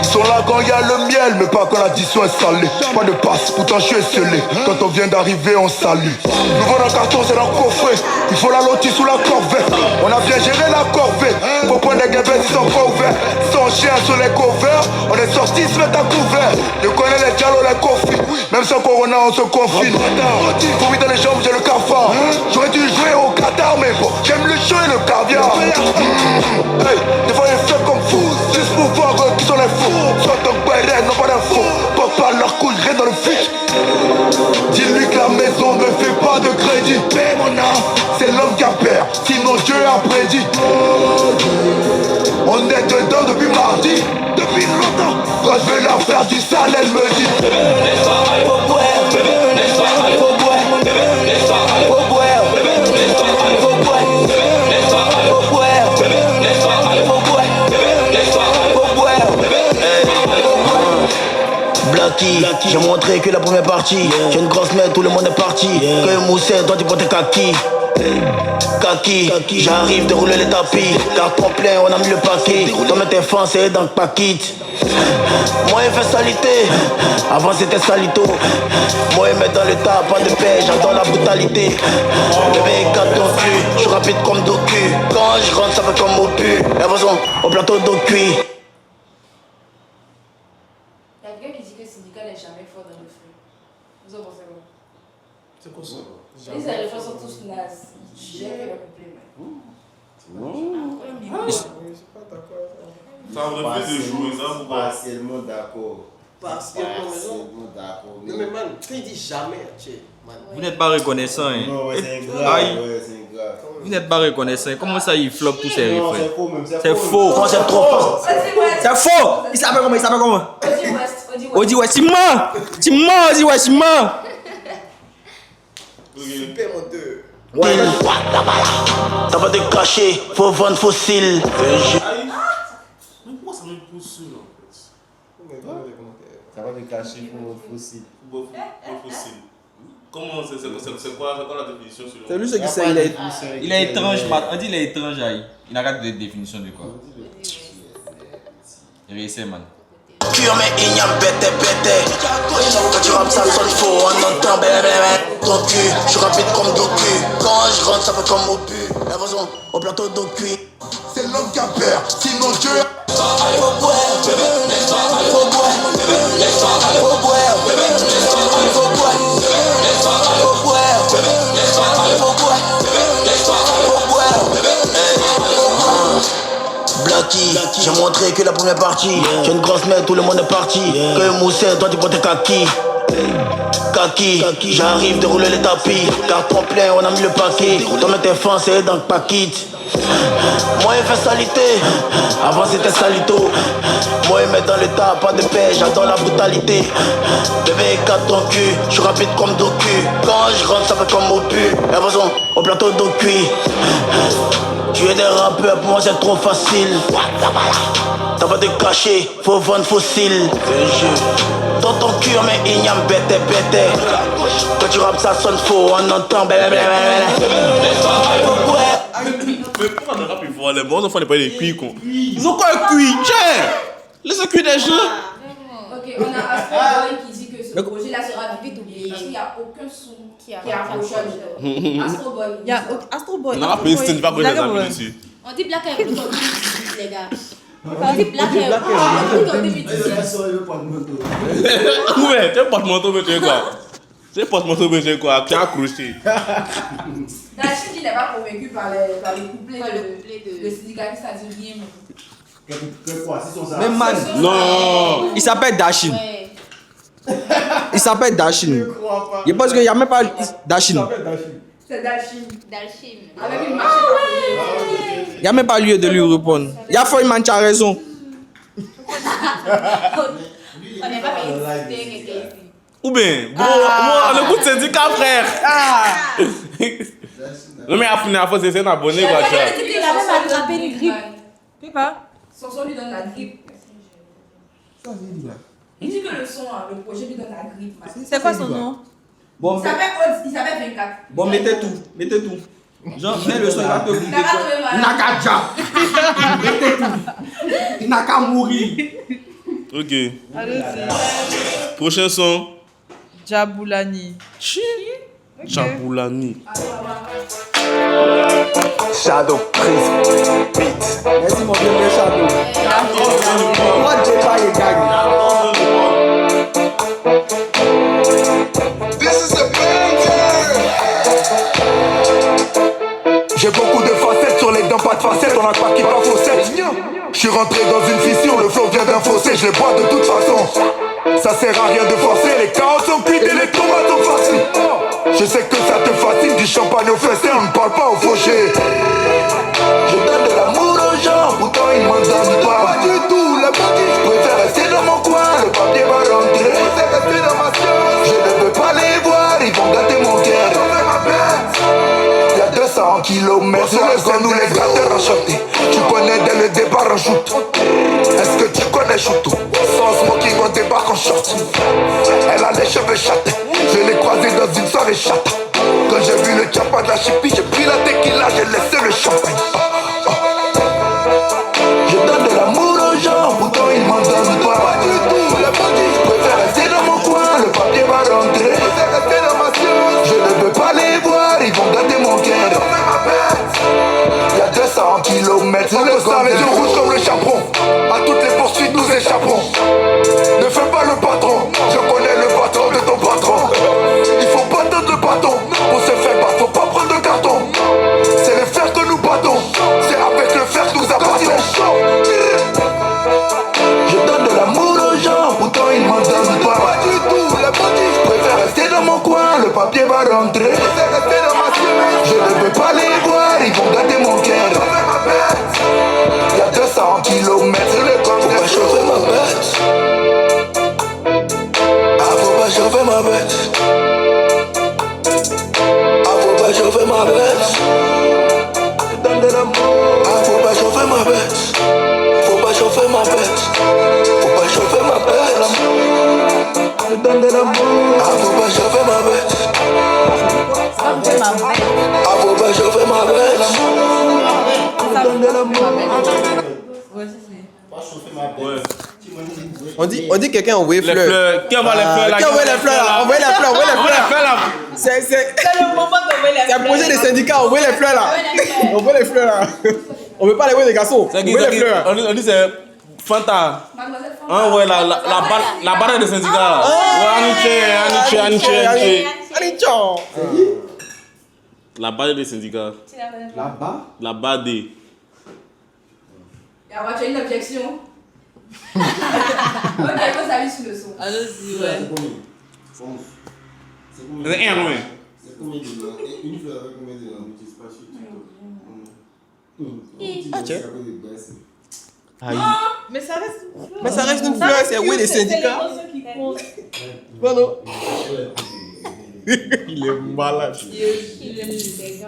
Ils sont là quand y a le miel, mais pas quand l'addition est salée. Pas de passe, pourtant je suis scellé. Quand on vient d'arriver, on salue. Nouveau dans le carton, c'est dans le coffret. Il faut la lotir sous la corvée. On a bien géré la corvée. Faut prendre des gavets, ils sont pas ouverts. Sans chien sur les covers, on est sortis, se mettre à couvert. Je connais les dialogues, les coffres. Même sans corona, on se confine. Faut vite dans les jambes, j'ai le cafard. J'aurais dû jouer au Qatar. Mais bon, j'aime le chaud et le caviar. Hey, des fois ils font comme fou, juste pour voir qui sont les fous. Soit ton béret, non pas d'infos. Pop pas leur couille, rien dans le fiche. Dis-lui que la maison ne fait pas de crédit. Paie mon âme, c'est l'homme qui a peur. Sinon Dieu a prédit. On est dedans depuis mardi, depuis longtemps. Quand je vais leur faire du sale, elle me dit faut boire, faut boire, faut boire. Blacky, j'ai montré que la première partie. J'ai une grosse merde, tout le monde est parti. Que Mousset, toi tu prends tes kaki. Kaki, j'arrive de rouler les tapis. Carton plein, on a mis le paquet. Toi mets tes fins, c'est dans le paquet. Moi il fait salité, avant c'était salito. Moi il met dans le tas, pas de paix, j'adore la brutalité. Bébé 4 ton cul, je suis rapide comme Docu. Quand je rentre ça fait comme au pu. La façon, au plateau d'eau cuit. Il y a quelqu'un qui dit que le syndicat n'est jamais fort dans le feu. Vous en pensez quoi? C'est quoi ça? Les éléphants sont tous nazes. J'ai fait le complément. Je suis pas d'accord. Ça me refait de jouer, ça vous Partiellement d'accord. Partiellement d'accord. Non mais man, quand il dit jamais, man. Vous n'êtes pas reconnaissant, hein. Non, ouais, c'est grave. Aïe. Ouais, c'est grave. Vous n'êtes pas reconnaissant. Comment ça, il floppe tous ses Non, refrains? c'est faux même. C'est faux. Comment c'est trop fort? C'est faux. Il s'appelle comment? Il s'appelle comment? Odi West. Odi West. Tu mens, Odi West, tu mens. Super menteur. Ouais. T'as pas de cacher, faut vendre fossile. Mais pourquoi ça me pousse là en fait? Ça va me cacher pour votre fossile. Fossile. Comment c'est quoi la définition sur le C'est lui ce qui sait, il est étrange. On dit il est étrange, aïe. Il n'a pas de définition de quoi. Il réussit, man. Pure mais igname bête. Quand tu rappes ça sonne faux, on entend bébé. Ton cul, je suis rapide comme Docu. Quand je rentre ça fait comme au pu. La façon, au plateau d'eau cuit. C'est l'homme qui a peur, sinon Dieu. Faut boire, faut boire, faut boire, faut boire, faut boire, faut boire. Blacky, j'ai montré que la première partie. J'ai une grosse merde, tout le monde est parti. Que Mousset, toi tu prends tes kaki. Kaki, j'arrive de rouler les tapis. Carton plein, on a mis le paquet. Toi mets tes fins, c'est dans le paquet. Moi il fait salité, avant c'était salito. Moi il met dans le tas, pas de paix, j'adore la brutalité. Bébé 4 ton cul, je suis rapide comme Docu. Quand je rentre ça fait comme au pu. La façon, au plateau d'eau cuit. Tu es des rappeurs, pour moi c'est trop facile. T'as pas de cacher, faut vendre fossile. Dans ton cul mais igname bête. Quand tu rappes ça sonne faux, on entend bébé. Mais pourquoi le rap il faut aller? Bon, les enfants n'est pas des cuits con. Ils ont quoi un cuit? Tiens! Laisse cuire des gens! Ok, on a Astro Boy qui dit que ce projet là sera vite oublié parce qu'il n'y a aucun son qui accrochage dedans. Astro Boy. Il y a Astro Boy. Non, après, c'est pas que les amis dessus. On dit Black Eyed Peas en 2018, les gars. On dit Black Eyed Peas en 2018. Ouais, tu es porte-manteau, mais tu es quoi? Tu es porte-manteau, mais tu es quoi? Tu es accroché. Dachine, il n'est pas convaincu par les couplets de syndicalistes, ça dit rien. Même man. Non! Il s'appelle Dashin. Ouais. Il s'appelle Dashin. Je pense qu'il n'y a même pas Dashin. C'est d'alchimie. D'alchimie. Avec une machette à coller. Il n'y a même pas lieu de lui répondre. Il y a Foyman qui a raison. On n'est pas payé quelqu'un ici. Ou bien, gros, moi, on écoute syndicat, frère. Non, mais après, c'est un abonné, quoi. Il a même attrapé une grippe. Tu pas? Son lui donne la grippe. Il dit que le son, le projet lui donne la grippe. C'est quoi son nom? Bon, Il s'appelle 24. bon, mettez tout. Genre, mets le son, il va te Il n'a pas trouvé Il n'a malade. qu'à déjà. Mettez tout. Il n'a qu'à mourir. Ok. Allez-y. Prochain son. Jaboulani. Jaboulani. Shadow, Chris, Beats. Merci mon vieux Shadow. Moi, j'ai pas les gagne. This is a banger. J'ai beaucoup de facettes sur les dents, pas de facettes, on a pas qui pas faussette. Je suis rentré dans une fissure, le flow vient d'un fossé, je les bois de toute façon. Ça sert à rien de forcer, les carottes sont cuites et les tomates sont farcies. Je sais que ça te fascine, du champagne au festin, on ne parle pas au fauché. Je donne de l'amour aux gens, pourtant ils m'en donnent pas. Pas du tout, le bandit. Je préfère rester dans mon coin, le papier va rentrer. Je préfère rester dans ma science. Je ne veux pas les voir, ils vont gâter mon cœur. Y'a 200 kilomètres sur le scène où les gratteurs enchantés. Tu connais dès le départ en shoot. Est-ce que tu connais Choutou? Sans smoking on débarque en short. Elle a les cheveux châtés. Je l'ai croisée dans une soirée chatte. Quand j'ai vu le chapa de la chippie, j'ai pris la tequila, j'ai laissé le champagne. Je donne de l'amour aux gens, pourtant ils m'en donnent pas. Pas du tout, le bandit. Je préfère rester dans mon coin, le papier va rentrer. Je préfère rester dans ma science. Je ne veux pas les voir, ils vont gâter mon cœur. Y'a 200 kilomètres sur le sang, les yeux rouges comme le chaperon. À toutes les poursuites nous échapperons. Ne fais pas le patron, je connais le patron de ton patron. Il faut pas tendre le bâton, pour se faire battre, faut pas prendre de carton. C'est le fer que nous battons, c'est avec le fer que nous abattons. Je donne de l'amour aux gens, pourtant ils m'en donnent pas. Pas du tout, le bandit. Je préfère rester dans mon coin, le papier va rentrer. Je préfère rester dans ma science. Je ne veux pas les voir, ils vont gâter mon cœur. Y'a 200 kilomètres sur le camp. Faut pas chauffer ma bête. Ah, faut pas chauffer ma bête. Ah, faut pas chauffer ma bête. Je donne de l'amour. Ah, faut pas chauffer ma bête. Faut pas chauffer ma bête. Faut pas chauffer ma bête. Je donne de l'amour. Ah, faut pas chauffer ma bête. Ah, faut pas chauffer ma bête. Je donne de l'amour. Ouais. On dit quelqu'un envoie Les fleurs. Qui envoie les fleurs là? Qui envoie les fleurs là? Envoyez les fleurs, envoyez les fleurs là. C'est le moment d'envoyer les un projet des syndicats, envoyez les fleurs là. Envoyez les fleurs là. On veut pas les voir des garçons. Envoyez les fleurs. On dit c'est Fanta. Ah ouais, la barre des syndicats là. Ouais, Aniche. La barre des syndicats. Là-bas? La barre des. Tu as une objection. Ok, vos avis sur le son. Allez-y, ouais. C'est un, ouais. C'est combien de dollars? Une fleur avec combien de dollars? Ah, tiens. Aïe. Mais ça reste une fleur. Mais ça reste une fleur, c'est oui les syndicats. C'est l'émotion qui compte. Voilà. Il est malade.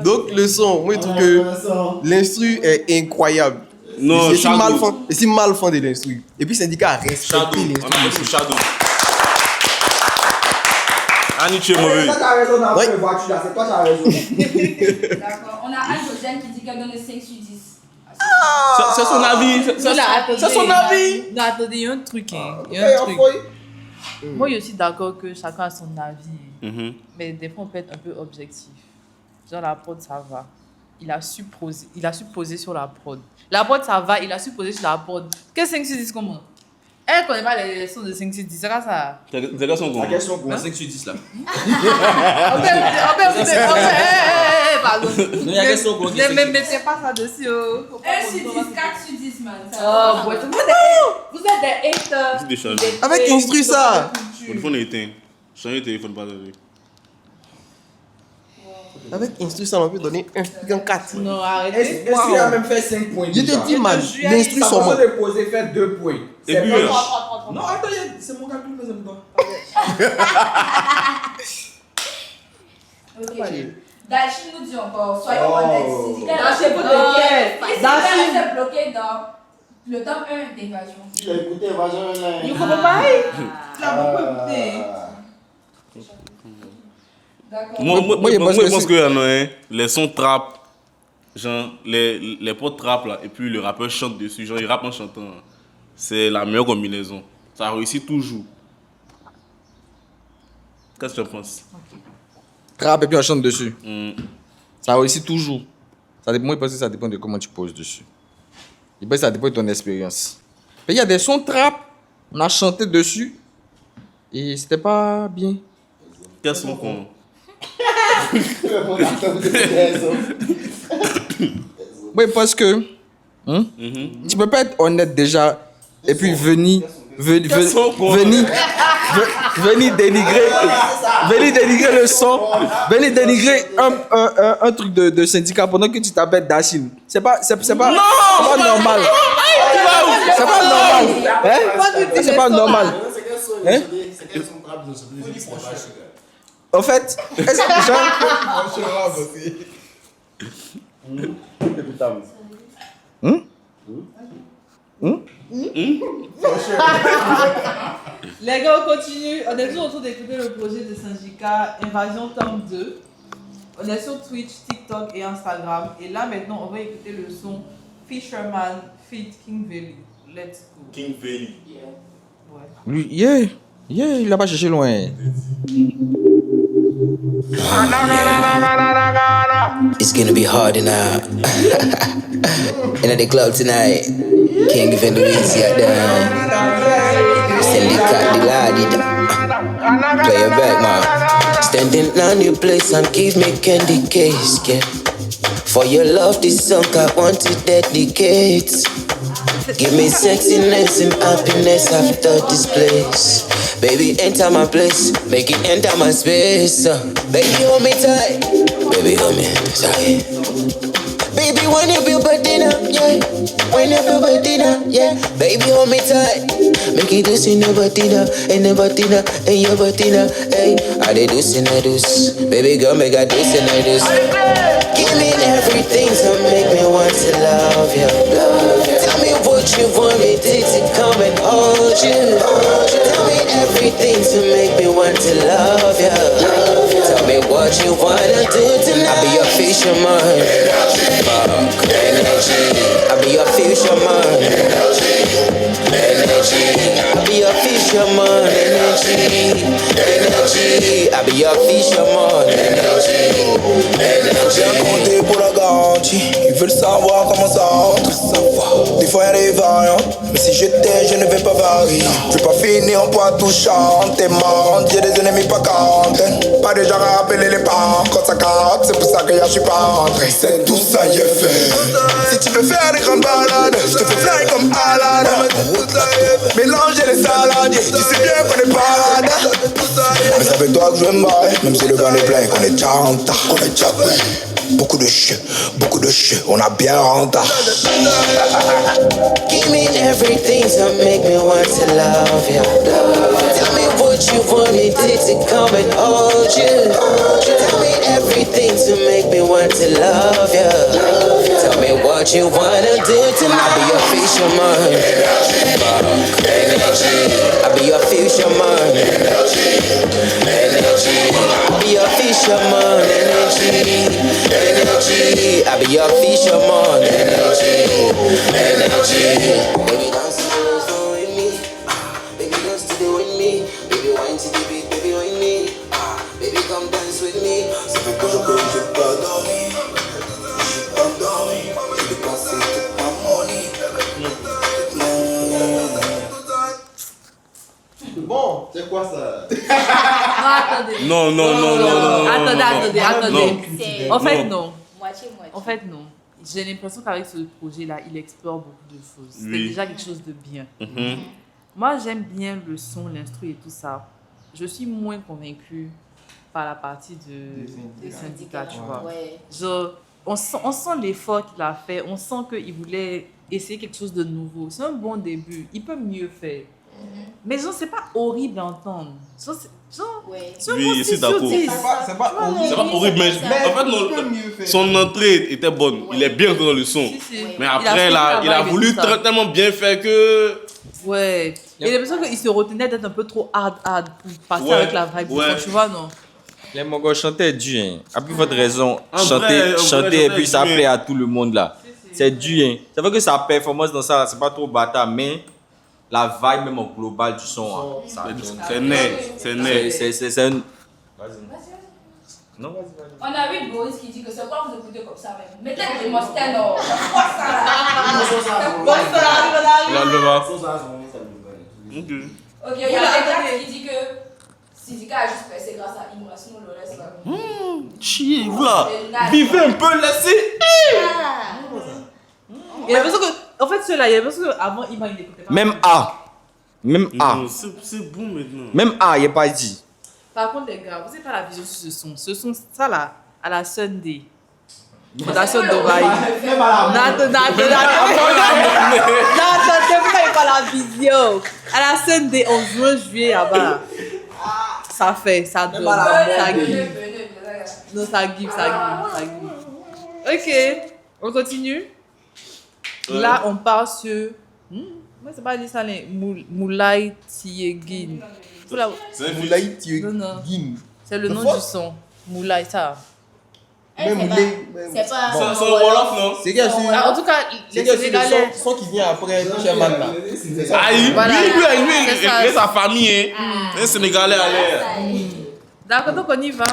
Donc le son, moi je trouve que l'instru est incroyable. Non, c'est si mal fondé l'instru. Et puis syndicat a respecté l'instru. On a aussi Shadow. Aniche est mauvais. C'est toi qui as raison. D'accord. On a Anne-Josiane qui dit qu'elle donne 5 sur 10. C'est son avis. C'est son avis. Non, attendez, il y a un truc. Il y a un truc. Moi, je suis d'accord que chacun a son avis. Mais des fois, on peut être un peu objectif. Genre, la prod, ça va. Il a su poser sur la prod. La prod, ça va. Il a su poser sur la prod. Qu'est-ce que 5 sur 10 comment? Elle ne connaît pas les sons de 5 sur 10. C'est quoi ça? C'est quoi son goût? La question pour 5 sur 10 là. Pardon. Non, il y a question pour Ne mettez pas ça dessus. 1 sur 10, 4 sur 10, man. Oh, vous êtes des haters. Avec instru ça. Le téléphone est éteint. Change le téléphone, pas de Avec instru, ça on peut donner 1, 4. Non, arrêtez. Est-ce qu'il a même fait 5 points? Je te dis, man, l'instru Ça sur moi. va de poser, faire 2 points. Et C'est puis, pas- Trois. Non, attends, c'est mon calcul, mais c'est pas. Ok. Dachine nous dit encore, soyons honnêtes. Dachine, vous Dachine. Dachine bloqué dans le top 1 d'évasion. Il a écouté Évasion là. Il comprend pareil. Tu as beaucoup écouté. D'accord. Moi, je pense qu'il y en a un, les sons trap, genre les potes trap là, et puis le rappeur chante dessus, genre il rappe en chantant. C'est la meilleure combinaison. Ça réussit toujours. Qu'est-ce que tu en penses? Rap et puis on chante dessus. Ça réussit toujours. Moi, je pense que ça dépend de comment tu poses dessus. Je pense que ça dépend de ton expérience. Mais il y a des sons trap, on a chanté dessus et c'était pas bien. Quels sont qu'on? Oui, parce que tu peux pas être honnête déjà et puis venir dénigrer le son, venir dénigrer un truc de syndicat pendant que tu t'appelles Dachine. C'est pas normal. C'est pas normal. Hein? C'est pas normal. Hein? En fait, est-ce que Les gars, on continue. On est toujours en train d'écouter le projet de Syndicat Invasion Tome 2. On est sur Twitch, TikTok et Instagram. Et là, maintenant, on va écouter le son Fisherman feat. King Valley. Let's go. King Valley. Ouais. lui, il a pas cherché loin. It's gonna be hard in the club tonight. King of Indonesia down. Syndicate divided. Play it back, man. Standing on your place and give me candy case, yeah. For your love, this song I want to dedicate. Give me sexiness and happiness after this place. Baby, enter my place, make it enter my space. Baby, hold me tight. Baby, hold me tight. Baby, when you feel body now, yeah. When you feel body now, yeah. Baby, hold me tight. Make it do in your body now, in your body now, in your body now, hey. I they do sin I do. Baby girl, make I do sin I do. Give me everything to make me want to love you. Tell me what you want me to come and hold you. Tell me everything to make me want to love you. Tell me what you wanna do tonight. I'll be your fisherman. Fuck, energy. I'll be your fisherman. Energy. I'll be your fisherman. Energy. I'll be your fisherman. J'ai un compté pour la garantie. Ils veulent savoir comment ça rentre. Des fois y'a des variantes, mais si j'étais, je ne vais pas varier. Je vais pas finir en poids touchant. T'es marrante, j'ai des ennemis pas quarantaine. Pas de genre à appeler les parents. Quand ça carotte, c'est pour ça que je suis pas rentré. C'est tout ça y est fait. Si tu veux faire des grandes balades, je te fais fly comme Aladdin. Mélanger les saladiers, tu sais bien qu'on est parade. Mais c'est avec toi que je vais me barrer. Même si le vent est plein, qu'on est déjà en retard. On est déjà prêt. Beaucoup de cheveux, on a bien rendu. Give me everything to make me want to love you. Tell me what you want me to come and hold you. Tell me everything to make me want to love you. Tell me what you wanna do tonight. I'll be your fisherman. Energy. I'll be your fisherman. Energy. I'll be your fisherman. Energy. I'll be your fisherman. Energy. Baby, dance with me. Baby, dance to the with me. Baby, wine to the beat. Baby, wine me. Baby, come dance with me. Ça fait plusieurs que j'ai pas dormi. J'ai pas dormi. J'ai dépensé toute ma money. Bon, c'est quoi ça? Attendez. Non. Attendez. En fait, non. Moitié-moitié. En fait, non. J'ai l'impression qu'avec ce projet-là, il explore beaucoup de choses. C'est Oui. déjà quelque chose de bien. Moi, j'aime bien le son, l'instru et tout ça. Je suis moins convaincue par la partie des syndicats, tu vois. Ouais. Genre, on sent l'effort qu'il a fait, on sent qu'il voulait essayer quelque chose de nouveau. C'est un bon début, il peut mieux faire. Mais genre, c'est pas horrible à entendre. Genre, c'est un Oui, bon je suis style d'accord. sauté. C'est pas horrible. C'est pas horrible, mais en fait, non, son entrée était bonne. Il est bien dans le son. Mais après, il a voulu tellement bien faire que. Ouais. Et j'ai l'impression qu'il se retenait d'être un peu trop hard pour passer avec la vibe. Tu vois, non? Les Mongols chantaient dur. Hein. À plus votre raison, En vrai, chanter et puis ça dur. plaît à tout le monde là. C'est dur. Hein. C'est vrai que sa performance dans ça, c'est pas trop bâtard, mais la vibe même au global du son, hein, c'est net. C'est net. C'est un. Vas-y. Non, vas-y. On a vu Boris qui dit que c'est quoi vous écoutez comme ça même. Mettez des Mustang, non. C'est quoi ça là? Ok, il y a quelqu'un qui dit que Sidika a juste percé grâce à Imra, sinon le reste là. Chier, vous là. Vivez un peu, laissez. Il y a l'impression que. En fait, ceux-là, il y a l'impression qu'avant, il n'écoutait pas. Même A. C'est bon maintenant. Même A, il n'est pas dit. Par contre, les gars, vous n'avez pas la vision sur ce son. Ce son, ça là, à la Sunday. Fondation d'Ovaï. Même à la Nathan, vous n'avez pas la vision. À la Sunday, en juin-juillet, là-bas. Ça fait, ça donne, ça give. Non, ça give. Ok, on continue. Là, on part sur. Moi, c'est pas dit ça, les Moulay Tiegin. C'est Moulay Tiegin. Non. C'est le nom du son. Moulay, ça. Même Moulay. C'est pas. C'est le Wolof, non? C'est quel En tout cas, les Sénégalais. son qui vient après Fisherman là. Lui, Voilà. il a sa famille, hein. C'est un Sénégalais à l'air. D'accord, donc on y va.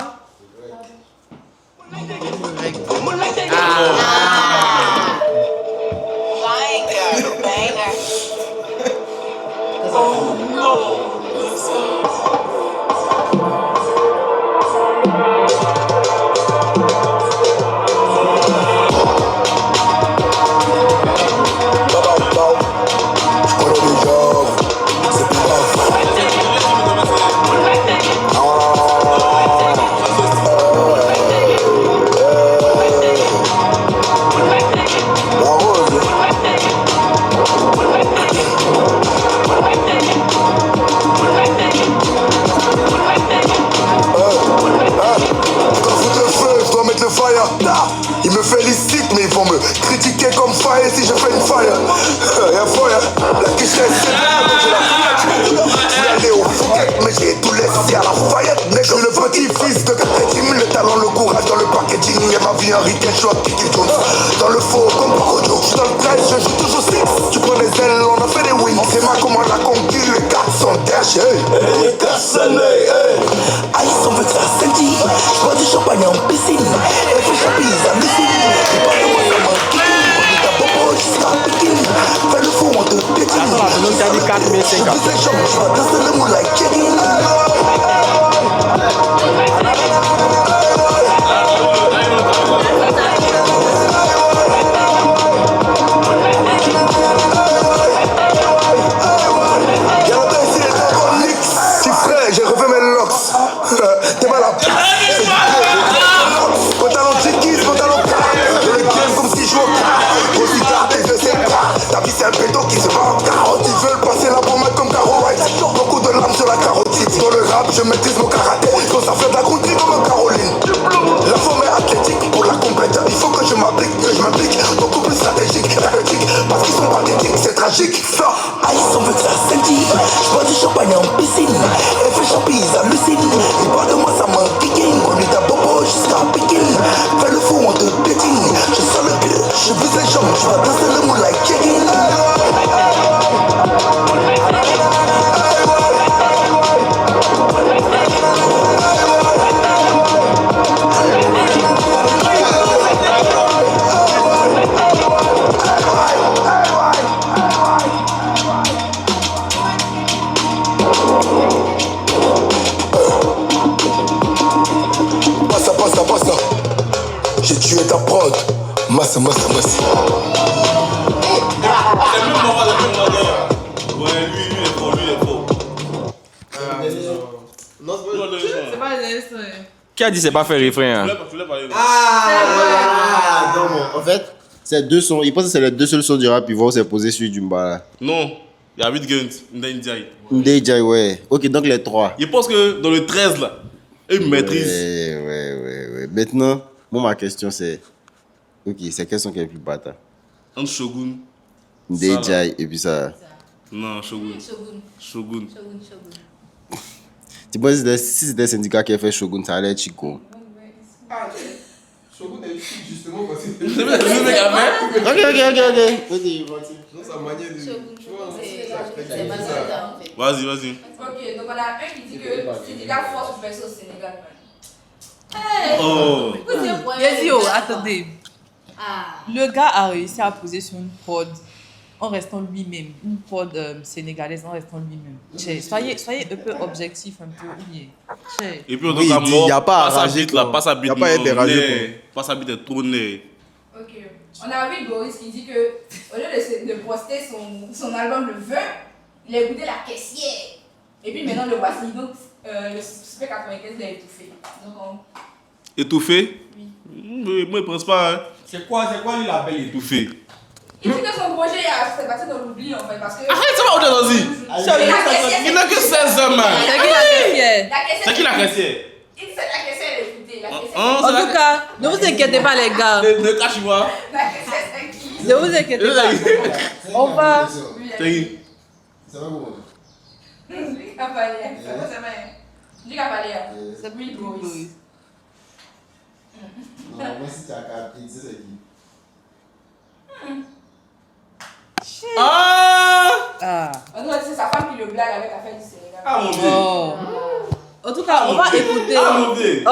Ils me félicitent mais ils vont me critiquer comme faille si je fais une faille. Y'a fire, la quiche est sévère donc j'ai la fouette. Je voulais aller au Fouquet mais j'ai tout laissé à la faillette. Je suis le petit-fils de Katetim, le talent, le courage dans le packaging. Et ma vie Henry Kenshot, Kiki Jones. Dans le faux comme Parojo, je suis dans le 13, je joue toujours 6. Tu prends des ailes, on a fait des wings. C'est ma commande a conquis, les gars sont derrière. Hey, les gars sont Aïe, on veut que ça senti. Je bois du champagne en piscine. Et puis j'appuie à l'usine. Et pas de moi, ça manque. On est à Bobo jusqu'à Pékin. Fais le fou, on te pétine. Je fais les jambes, je vais danser le mot like Jerry. C'est un pédo qui se bat en carotte. Ils veulent passer la pommade comme Caro White. Beaucoup de lames sur la carotide. Dans le rap, je maîtrise mon karaté. Quand ça fait de la groutille comme un Caroline. La forme est athlétique pour la complète. Il faut que je m'applique, beaucoup plus stratégique, tactique. Parce qu'ils sont pathétiques, c'est tragique. Ça, aïe, on veut que ça senti. Je bois du champagne en piscine. Et puis j'appuie à l'usine. Et pas de moi, ça manque kicking. On est à Bobo jusqu'à Pékin. Fais le fou, on te pétine. Je sens le pied, je vise les jambes. Je vais danser le mot like Jerry. Passa. J'ai tué ta prod. Massa. C'est même moral. Ouais, lui il est fort. C'est pas les Qui a dit c'est pas faire refrain? Hein? Non, en fait, c'est deux sons. Ils pensent que c'est les deux seuls sons du rap. Ils vont se poser sur Jumba là. Non, il y a 8 guns. Ndjai. Ndjai, ouais. Ok, donc les trois. Je pense que dans le 13 là, ils maîtrisent. Ouais. Maintenant, moi ma question c'est. Ok, c'est quel son qui est le plus bâtard? Entre Shogun. Ndjai et puis ça. Non, Shogun. Tu penses que si c'était Syndicat qui a fait Shogun, ça allait être Chico. Ah, Shogun est justement parce que. Ok. Non, sa manière de. Vas-y. Ok, donc on a un qui dit que Syndicat force pour faire ça au Sénégal. Oh. Attendez. Le gars a réussi à poser sur une prod en restant lui-même. Une prod sénégalaise en restant lui-même. Soyez un peu objectif, un peu oublié. Et puis, il n'y a pas à rager là. Pas sa bite, il n'y a pas à être dérangé. Pas sa bite est tournée. Ok. On a vu Boris qui dit que au lieu de poster son album le 20, il a écouté la caissière. Et puis maintenant le voici. Donc le Super 95 l'a étouffé. Donc Étouffé? Oui. Moi, je pense pas. Hein. C'est quoi lui l'appelle étouffé? Il dit que son projet s'est passé dans l'oubli en fait parce que. Arrête, ça va, on est dans-y. Il n'a que 16 ans, man. C'est qui la caissière? C'est qui la caissière? Il sait la caissière l'a écouté. En tout cas, ne vous inquiétez pas les gars. Ne cache-moi. La caissière c'est qui? Ne vous inquiétez pas. On va. C'est qui? Ça va bon? C'est lui Boris. Non, moi si tu as capté, tu sais c'est qui? C'est sa femme qui le blague avec la fête du Sénégal. Ah mon Dieu. En tout cas, on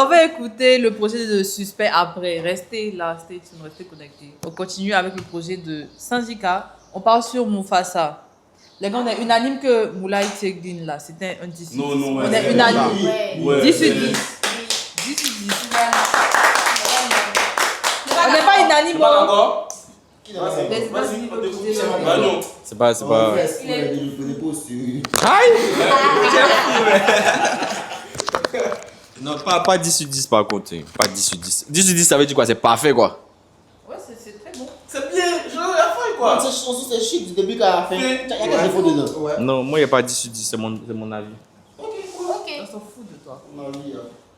va écouter le projet de Suspect après. Restez là, restez connectés. On continue avec le projet de Syndicat. On part sur Mufasa. Les gars, on est unanime que Moulay Tieglin là, c'était un 10 sur 10. Non, on est unanime. 10 sur 10. 10 sur 10. On n'est pas unanime. C'est pas. Non, pas 10 sur 10 par contre. Pas 10 sur 10. 10 sur 10, ça veut dire quoi? C'est parfait quoi. Ouais, c'est très bon. C'est bien, je l'ai fait quoi. Cette chanson c'est chic du début qu'à la fin. Il y a quel défaut dedans? Non, moi il n'y a pas 10 sur 10, c'est mon avis. Ok. On s'en fout de toi.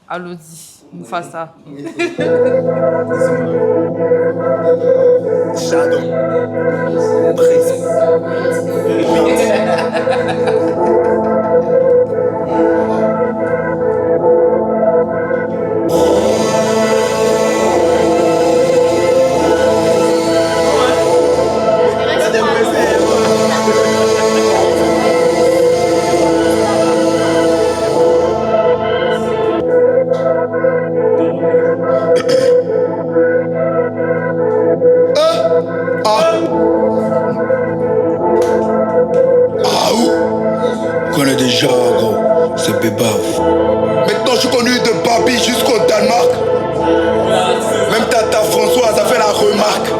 Allons-y, Mufasa. Shadow. Connais déjà gros, c'est bébaf. Maintenant je suis connu de Babi jusqu'au Danemark. Même Tata Françoise a fait la remarque.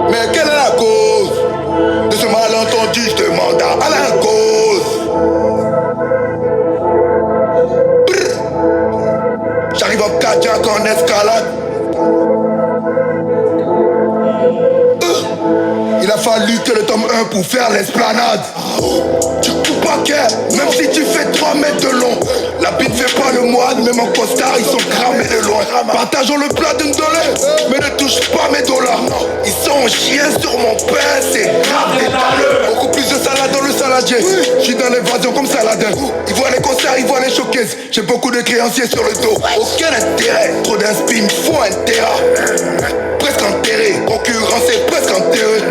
Mais quelle est la cause de ce malentendu? Je demande à la cause. J'arrive en Kajak en escalade. Il a fallu que le tome 1 pour faire l'esplanade. Tu coupes pas qu'elle, même si tu fais 3 mètres de long. La bite fait pas le moine, même en costard ils sont cramés de loin. Partageons le plat d'une dollar, mais ne touche pas mes dollars. Ils sont chiens sur mon pain, c'est grave des taleux. Beaucoup plus de salade dans le saladier. Je suis dans l'évasion comme Saladin. Ils voient les concerts, ils voient les showcases. J'ai beaucoup de créanciers sur le dos. Aucun intérêt, trop d'inspi, il me faut un terrain. Presque enterré, concurrence est presque enterré.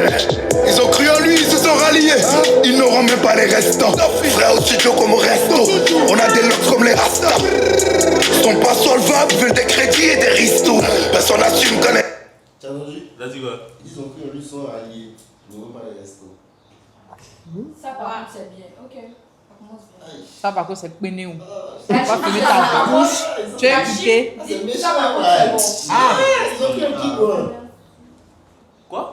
Ils ont cru en lui, ils se sont ralliés. Ils n'auront même pas les restants. Frère au studio comme au resto. On a des locks comme les Rastas. Ils sont pas solvables, veulent des crédits et des ristos. Personne n'assume qu'on est. Vas-y quoi. Ils ont cru en lui, ils sont ralliés. Ils n'auront pas les restos. Ça par contre c'est bien. Ok. Ça par contre c'est pénéo. Tu vas finir ta bouche. Tu es écouté. Ça par contre c'est bon. Ah, ils ont pris un petit bois. Quoi?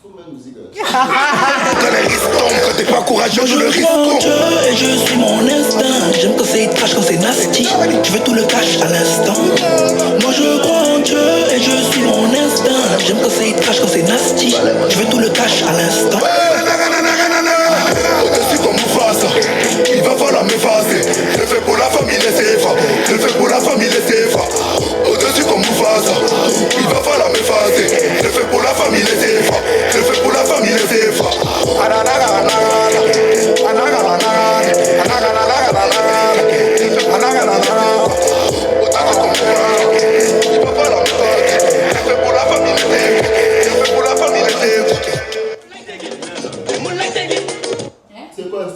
Faut même musique. Quand les risques tombent, quand t'es pas courageux, je le risque. Et je suis mon instinct. J'aime quand c'est trash, quand c'est nasty. Je veux tout le cash à l'instant. Moi je crois en Dieu et je suis mon instinct. J'aime quand c'est trash, quand c'est nasty. Je veux tout le cash à l'instant. Au-dessus comme Mufasa, il va falloir m'effacer. Je le fais pour la famille, les CFA. Je le fais pour la famille, les CFA. Au-dessus comme Mufasa, il va falloir m'effacer. Je le fais pour la famille, les CFA. Je le fais pour la famille, les CFA.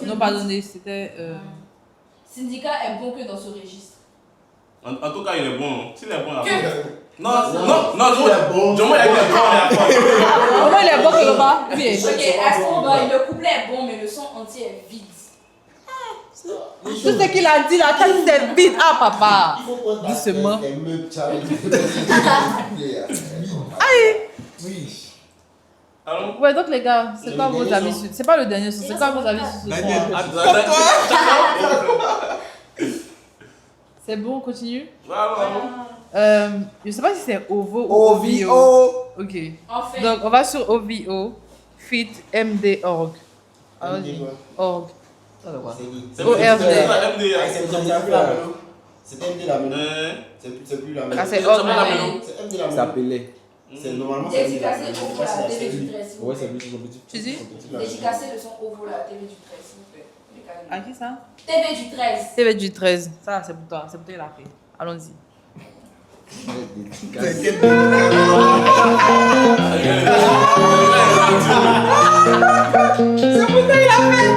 Non, pardonnez, c'était. Syndicat est bon que dans ce registre. En tout cas, il est bon. S'il est bon, là. Que? Non, il est bon. Comment il est bon quelque part? Ok, à ce moment, le couplet est bon, mais le son entier est vide. Tout ce qu'il a dit là, c'est vide. Ah, papa. Doucement. Aïe. Oui. Ouais, donc les gars, c'est quoi vos avis sur... C'est pas le dernier son, c'est quoi vos avis sur ce son? C'est bon, on continue? Je sais pas si c'est OVO ou OVO. Ok. Enfin. Donc on va sur OVO, fit MD org. Org. ORD. C'est MD la mélodie. C'est plus la mélodie. Ah, c'est org. C'est MD la mélodie. C'est appelé. C'est normalement Dédicacé au vol à TV du 13. Ouais, c'est plus petit. Tu dis? Dédicacé le son au vol à TV du 13, s'il vous plaît. À qui ça? TV du 13. TV du 13. Ça, c'est pour toi. C'est pour toi, il a fait. Allons-y. C'est pour toi, il a fait.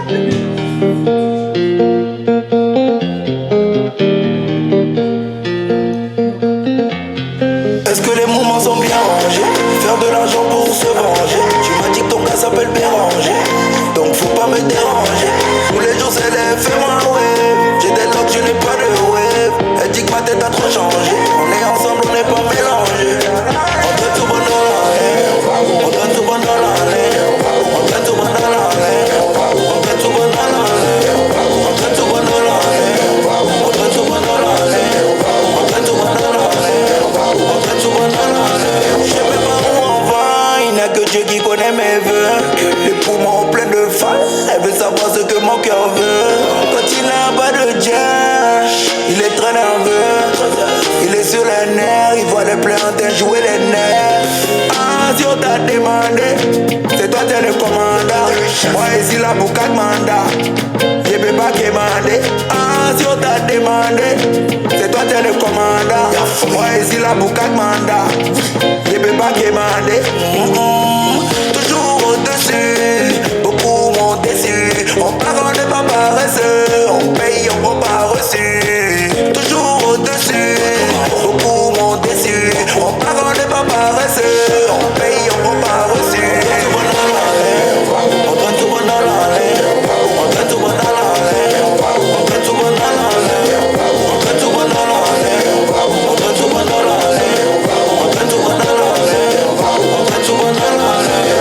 Est-ce que les moments sont bien rangés? Faire de l'argent pour se venger. Tu m'as dit que ton gars s'appelle Béranger, donc faut pas me déranger. Tous les jours c'est les fais-moi wave. J'ai des locks, je n'ai pas de wave. Elle dit que ma tête a trop changé. On est ensemble, on n'est pas mélangés. On donne tout bon dans l'année. On donne tout bon dans l'année. On donne tout bon dans l'année. On donne tout bon dans l'année. On donne tout bon dans l'année. On donne tout bon dans l'année. On donne tout bon dans l'année. Je sais même pas où on va, il n'y a que Dieu qui connaît mes vœux. Les poumons pleins de faim, elle veut savoir ce que mon cœur veut. Quand il n'a pas de Dieu, il est très nerveux. Il est sur les nerfs, il voit les plantes jouer les nerfs. Ah, si on t'a demandé, c'est toi qui es le commandant. Moi ici la boucade mandat, je peux pas quémander. Ah, si on t'a demandé, c'est toi qui es le commandant. Moi ici la boucade mandat, je peux pas quémander. Toujours au-dessus, beaucoup m'ont déçu. On parle de pas paresseux, on paye, on prend pas reçu. Toujours au-dessus, beaucoup m'ont déçu. On parle de pas paresseux, on paye, on prend pas reçu. On donne tout bon dans l'année. On donne tout bon dans l'année. On donne tout bon dans l'année. On donne tout bon dans l'année. On donne tout bon dans l'année. On donne tout bon dans l'année. On donne tout bon dans l'année.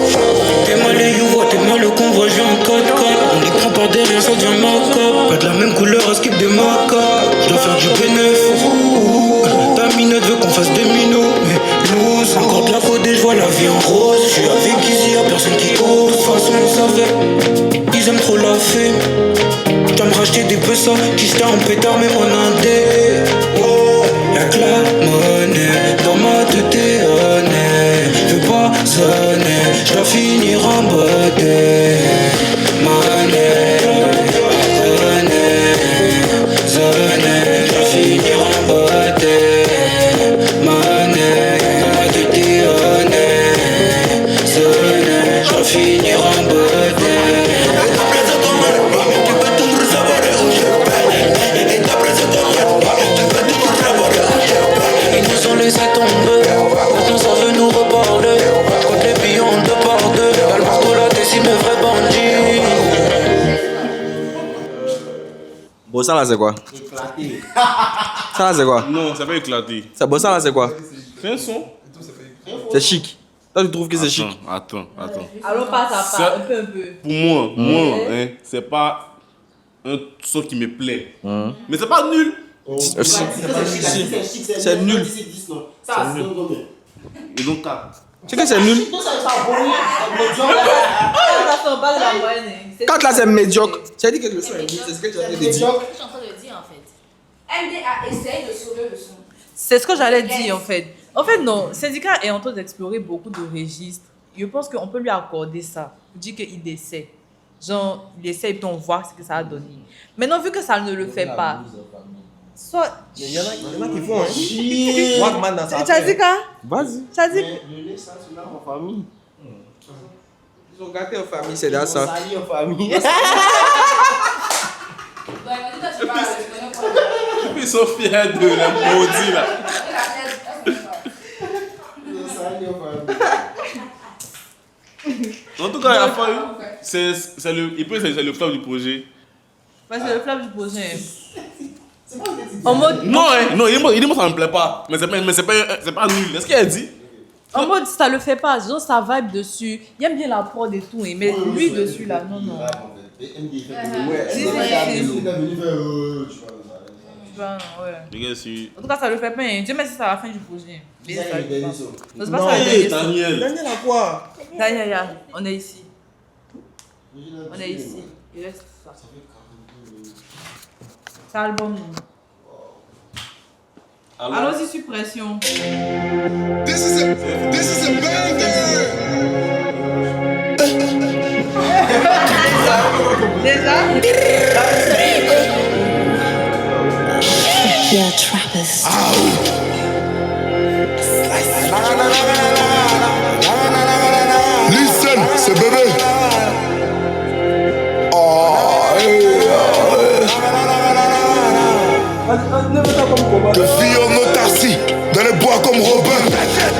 T'es mal les youvois, t'es mal le convoi, j'ai un 4K. On les prend par derrière, ça devient macabre. Pas de la même couleur, à skip de maca. Je dois faire du B9. Ta minette veut qu'on fasse des minots, mais loose. Encore de la codée, je vois la vie en rose. Je suis avec Easy, y'a personne qui ose. De toute façon, on savait, ils aiment trop la fée. J'dois me racheter des pesos, qui se en pétard, même en indé. Oh, y'a que la monnaie dans ma tête, t'es honnête. Je veux pas sonner, j'dois finir en beauté. Monnaie, zonner, j'dois finir en beauté. Monnaie, ma tête, t'es honnête. Zonner, j'dois finir en beauté. Ils nous ont laissé tomber, maintenant ça veut nous reparler. Quand les billes ont deux par deux, y'a le marteau là, t'es si mes vrais bandits. Bon, ça là c'est quoi? Éclaté. Ça là c'est quoi? Non, ça peut éclater. Bon, ça là c'est quoi? C'est un son. C'est chic. Toi tu trouves que c'est chic? Attends. Alors, pas ça, pas. Un peu. Pour moi, hein, c'est pas un son qui me plaît. Mais c'est pas nul. C'est nul. C'est nul. Et donc 4. C'est que c'est nul. 4 là c'est médiocre. Tu as dit que le son est nul, c'est ce que tu as dit. C'est ce que je suis en train de dire en fait. MDA essaye de sauver le son. C'est ce que j'allais dire en fait. En fait, non, Syndicat est en train d'explorer beaucoup de registres. Je pense qu'on peut lui accorder ça. On dit qu'il essaie. Genre, il essaie et puis on voit ce que ça a donné. Maintenant, vu que ça ne le fait pas, soit. Il y en a qui font, hein. Walkman dans sa Tu as dit quoi? Vas-y. Tu as dit. Je laisse ça sur en famille. Ils ont gâté en famille, c'est là ça. Ils ont en famille. Ils sont fiers de la maudit là. En tout cas, il a fallu. C'est le flop du projet. Ouais, c'est le flop du projet. En mode. Non, non, il dit moi ça me plaît pas. Mais c'est pas nul. Est-ce qu'il a dit? En mode, ça le fait pas. Genre, ça vibe dessus. Il aime bien la prod et tout. Mais lui dessus là, non, non. En tout cas, ça le fait pas. Dieu merci, c'est à la fin du projet. Mais ça le fait pas. Non, c'est pas ça. Daniel. Daniel à quoi? Daniel, on est ici. On est ici. Il reste ça. C'est album. Allons-y, suppression. This is a banger. Déjà? Yeah, trappers. Listen, c'est bébé. De filles en autarcie, dans les bois comme Robin.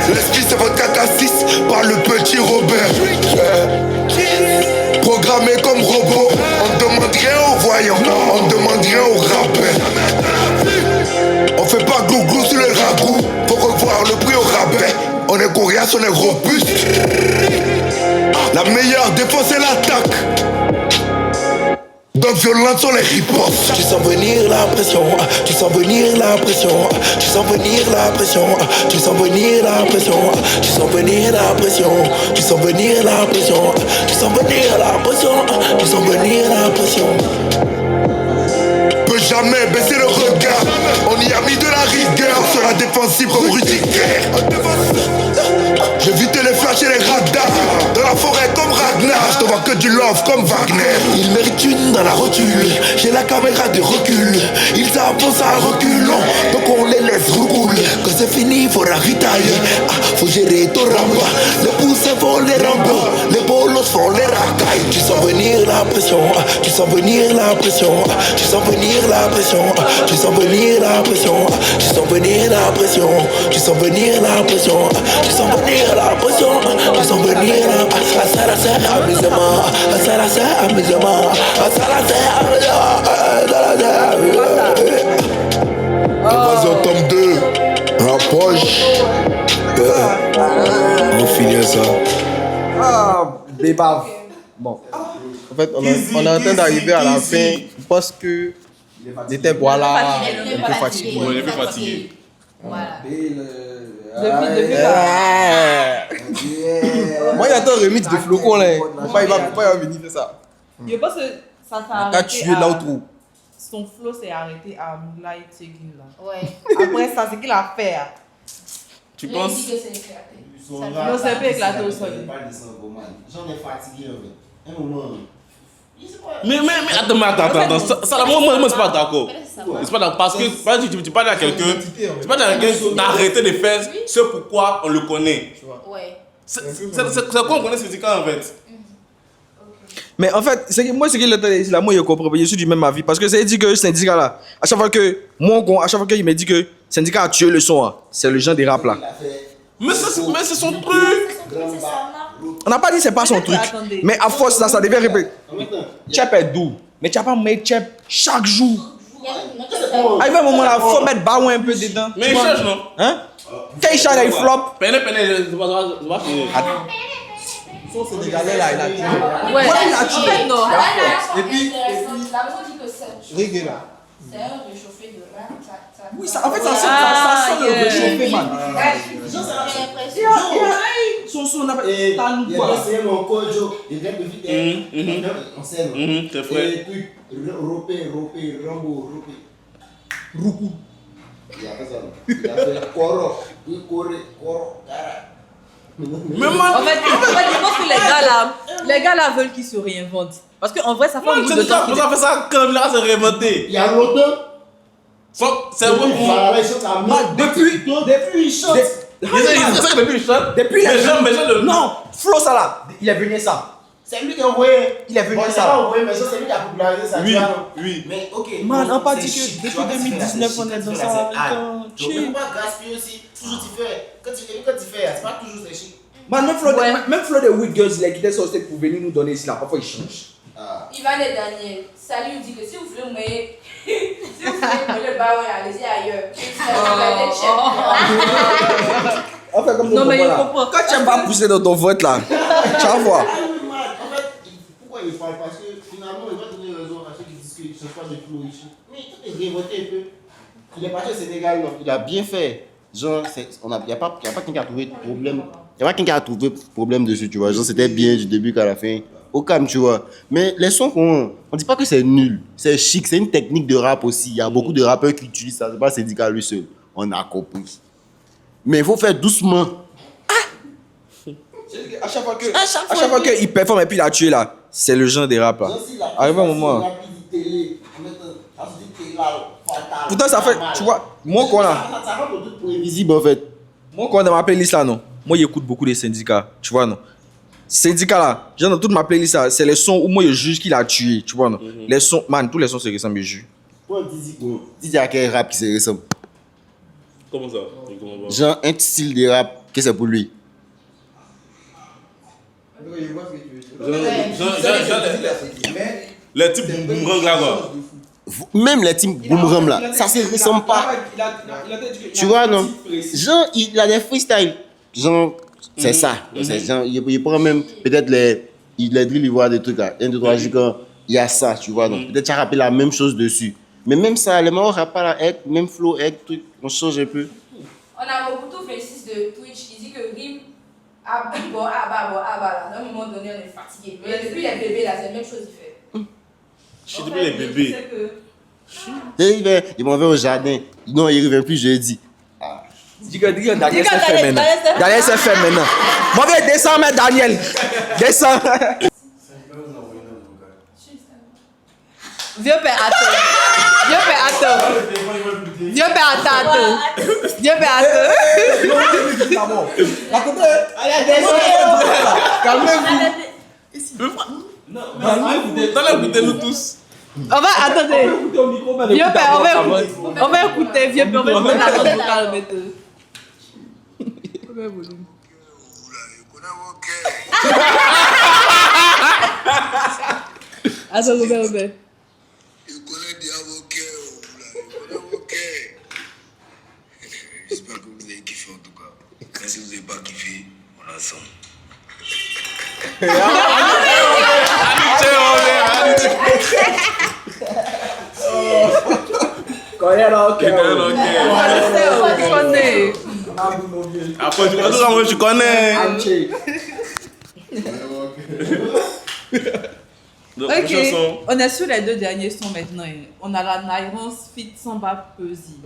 L'esprit c'est votre caca 6 par le petit Robert. Programmé comme robot, on demande rien aux voyants, on demande rien aux rappeurs. On fait pas glou-glou sur les ragoûts, faut revoir le prix au rabais. On est coriace, on est robuste. La meilleure défense c'est l'attaque. Donc violentes sont les ripostes. Tu sens venir la pression, tu sens venir la pression, tu sens venir la pression, tu sens venir la pression, tu sens venir la pression, tu sens venir la pression, tu sens venir la pression, tu sens venir la pression. Peut jamais baisser le regard, on y a mis de la rigueur. Sur la défensive comme Rudiger. J'évite les flashs et les radars. Dans la forêt comme Ragnar, je te vois que du love comme Wagner. Ils méritent une dans la rotule, j'ai la caméra de recul. Ils avancent à reculons, donc on les laisse rouler. Quand c'est fini, faut ravitailler, faut gérer ton ramba. Les poussins font les rambos, les bolos font les racailles. Tu sens venir la pression, tu sens venir la pression, tu sens venir la pression, tu sens venir la pression, tu sens venir la pression, tu sens venir la pression, tu sens venir la pression, tu sens venir la pression. Ça c'est amusement, ça c'est amusement, ça c'est amusement. Vas-y en tome 2, la poche. On finit ça. Ah, débat. Bon. En fait, on est en train d'arriver à la fin parce que il était voilà, un peu fatigué. Ouais, il est un peu fatigué. Voilà. Moi, j'attends un remix de Flocon là. Pourquoi il va venir faire ça? Je pense que ça s'est arrêté. T'as tué l'outro. Son flow s'est arrêté à Moulay Tchegin là. Ouais. Après ça, c'est qu'il a fait. Tu penses? Non, c'est pas éclaté au sol. J'en ai fatigué en fait. Un moment. Mais attends, ça là, moi c'est pas d'accord. C'est pas d'accord parce que tu parles à quelqu'un, tu parles à quelqu'un d'arrêter de faire ce pourquoi on le connaît. Ouais. C'est quoi on connaît Syndicat en fait? Mais en fait, moi, ce qu'il est ici là, moi, je comprends. Je suis du même avis. Parce que ça dit que Syndicat là, à chaque fois qu'il me dit que Syndicat a tué le son, hein, c'est le genre des rap là. Mais c'est son truc. On n'a pas dit que c'est pas son truc. Mais à force, ça devient répété. Chep est doux. Mais tu n'as pas mis Chep chaque jour. Arrive un moment là, il faut mettre Baouin un peu dedans. Mais il change, non? Hein? Quand il change, il flop. Pene, c'est pas son sénégalais là, il a tué. Ouais, Voilà, il a en tué. fait, non. Et puis, la personne dit que c'est Reggae là. un réchauffé de rap. Oui, ça, en fait, ça sent le réchauffé, man. Son appelle. Il a essayé mon kojo, il vient de vite. On sait, non? C'est vrai. Et puis, ropé, rambo, ropé. Roukou. Il a fait ça, non? Il a fait koro, gara. Mais En fait, je pense que les gars là veulent qu'ils se réinventent. Parce qu'en vrai, ça fait un bout de temps. On a fait ça quand là, c'est réinventé. Il y a longtemps. C'est vrai pour. Depuis il chante. Depuis il chante. Depuis il Mais je le. Non, Flo ça là, il est venu ça. C'est lui qui a envoyé. Il est venu Bon, ça. il a pas envoyé, mais ça, c'est lui qui a popularisé ça. Oui, tu vois. oui. Mais ok. Man, on pas dit c'est que chic, depuis tu vois, 2019 c'est on est chic, dans c'est ça. chic. Tu peux pas gaspiller aussi. Toujours tu fais. Quand tu fais, c'est pas toujours c'est chic. Man, même Flo de Weed Girls, il a quitté son state pour venir nous donner ici là. Parfois il change. Ivan et Daniel, ça lui dit que si vous voulez me le baron, allez-y ailleurs. On fait comme Non, mais il là. comprend. Quand tu n'aimes pas pousser dans ton vote là, tu vas voir. En fait, pourquoi il parle? Parce que finalement, il va donner raison à ceux qui disent qu'il ne change pas de flow ici. Mais tout est révolté un peu. Il est parti au Sénégal, non? Il a bien fait. Genre, il n'y a pas quelqu'un qui a trouvé de problème. Il n'y a pas quelqu'un qui a trouvé problème dessus, tu vois. Genre, c'était bien du début qu'à la fin. Au calme, tu vois. Mais les sons on ne dit pas que c'est nul. C'est chic. C'est une technique de rap aussi. Il y a beaucoup de rappeurs qui utilisent ça. C'est pas syndical lui seul. On a compris. Mais il faut faire doucement. À chaque fois qu'il performe et puis il a tué là, c'est le genre des rap là. Arrive un moment. Pourtant ça fait, tu vois, moi quoi là. Ça rend tout pour invisible en fait. Moi quoi dans ma playlist là non. Moi j'écoute beaucoup des syndicats, tu vois non. Syndicats là, genre dans toute ma playlist là, c'est les sons où moi je juge qu'il a tué, tu vois non. Les sons, man, tous les sons se ressemblent, je juge. Didi a quel rap qui se ressemble. Comment ça? Genre un style de rap que c'est pour lui. Les types de boomerang là quoi. Même les teams boomerang là, ça se ressemble pas. Tu vois non? Genre il a des freestyles. Genre c'est ça. C'est genre il prend même peut-être les drills, il voit des trucs là. 1, 2, 3, quand il y a ça, tu vois donc. Peut-être tu as rappelé la même chose dessus. Mais même ça, les marrons rappent pas la egg, même flow egg, truc, on change un peu. On a Mobutu 26 de Twitch qui dit que Rim a là. À un moment donné, on est fatigué. Mais depuis les bébés là, c'est la même chose qu'il fait. Je suis depuis les bébés. Il m'en va au jardin. Non, il revient plus jeudi. Dis que Daniel s'est fait maintenant. Daniel s'est fait maintenant. Moi, viens, descends, mais Daniel. Descends. Vieux père, attends. Vieux père, attends. Vieux père, attends. Vieux père, attends. Calmez-vous. Écoutez-nous tous. On va, attendez. Vieux père, on va écouter. Vieux père, on va écouter la note vocale maintenant. Attends, Robert. J'espère que vous avez kiffé en tout cas. Mais si vous n'avez pas kiffé, on ensemble. Après, tu connais. Donc, Ok, on est sur les deux derniers sons maintenant. On a la Nairance Fit Samba Peusy.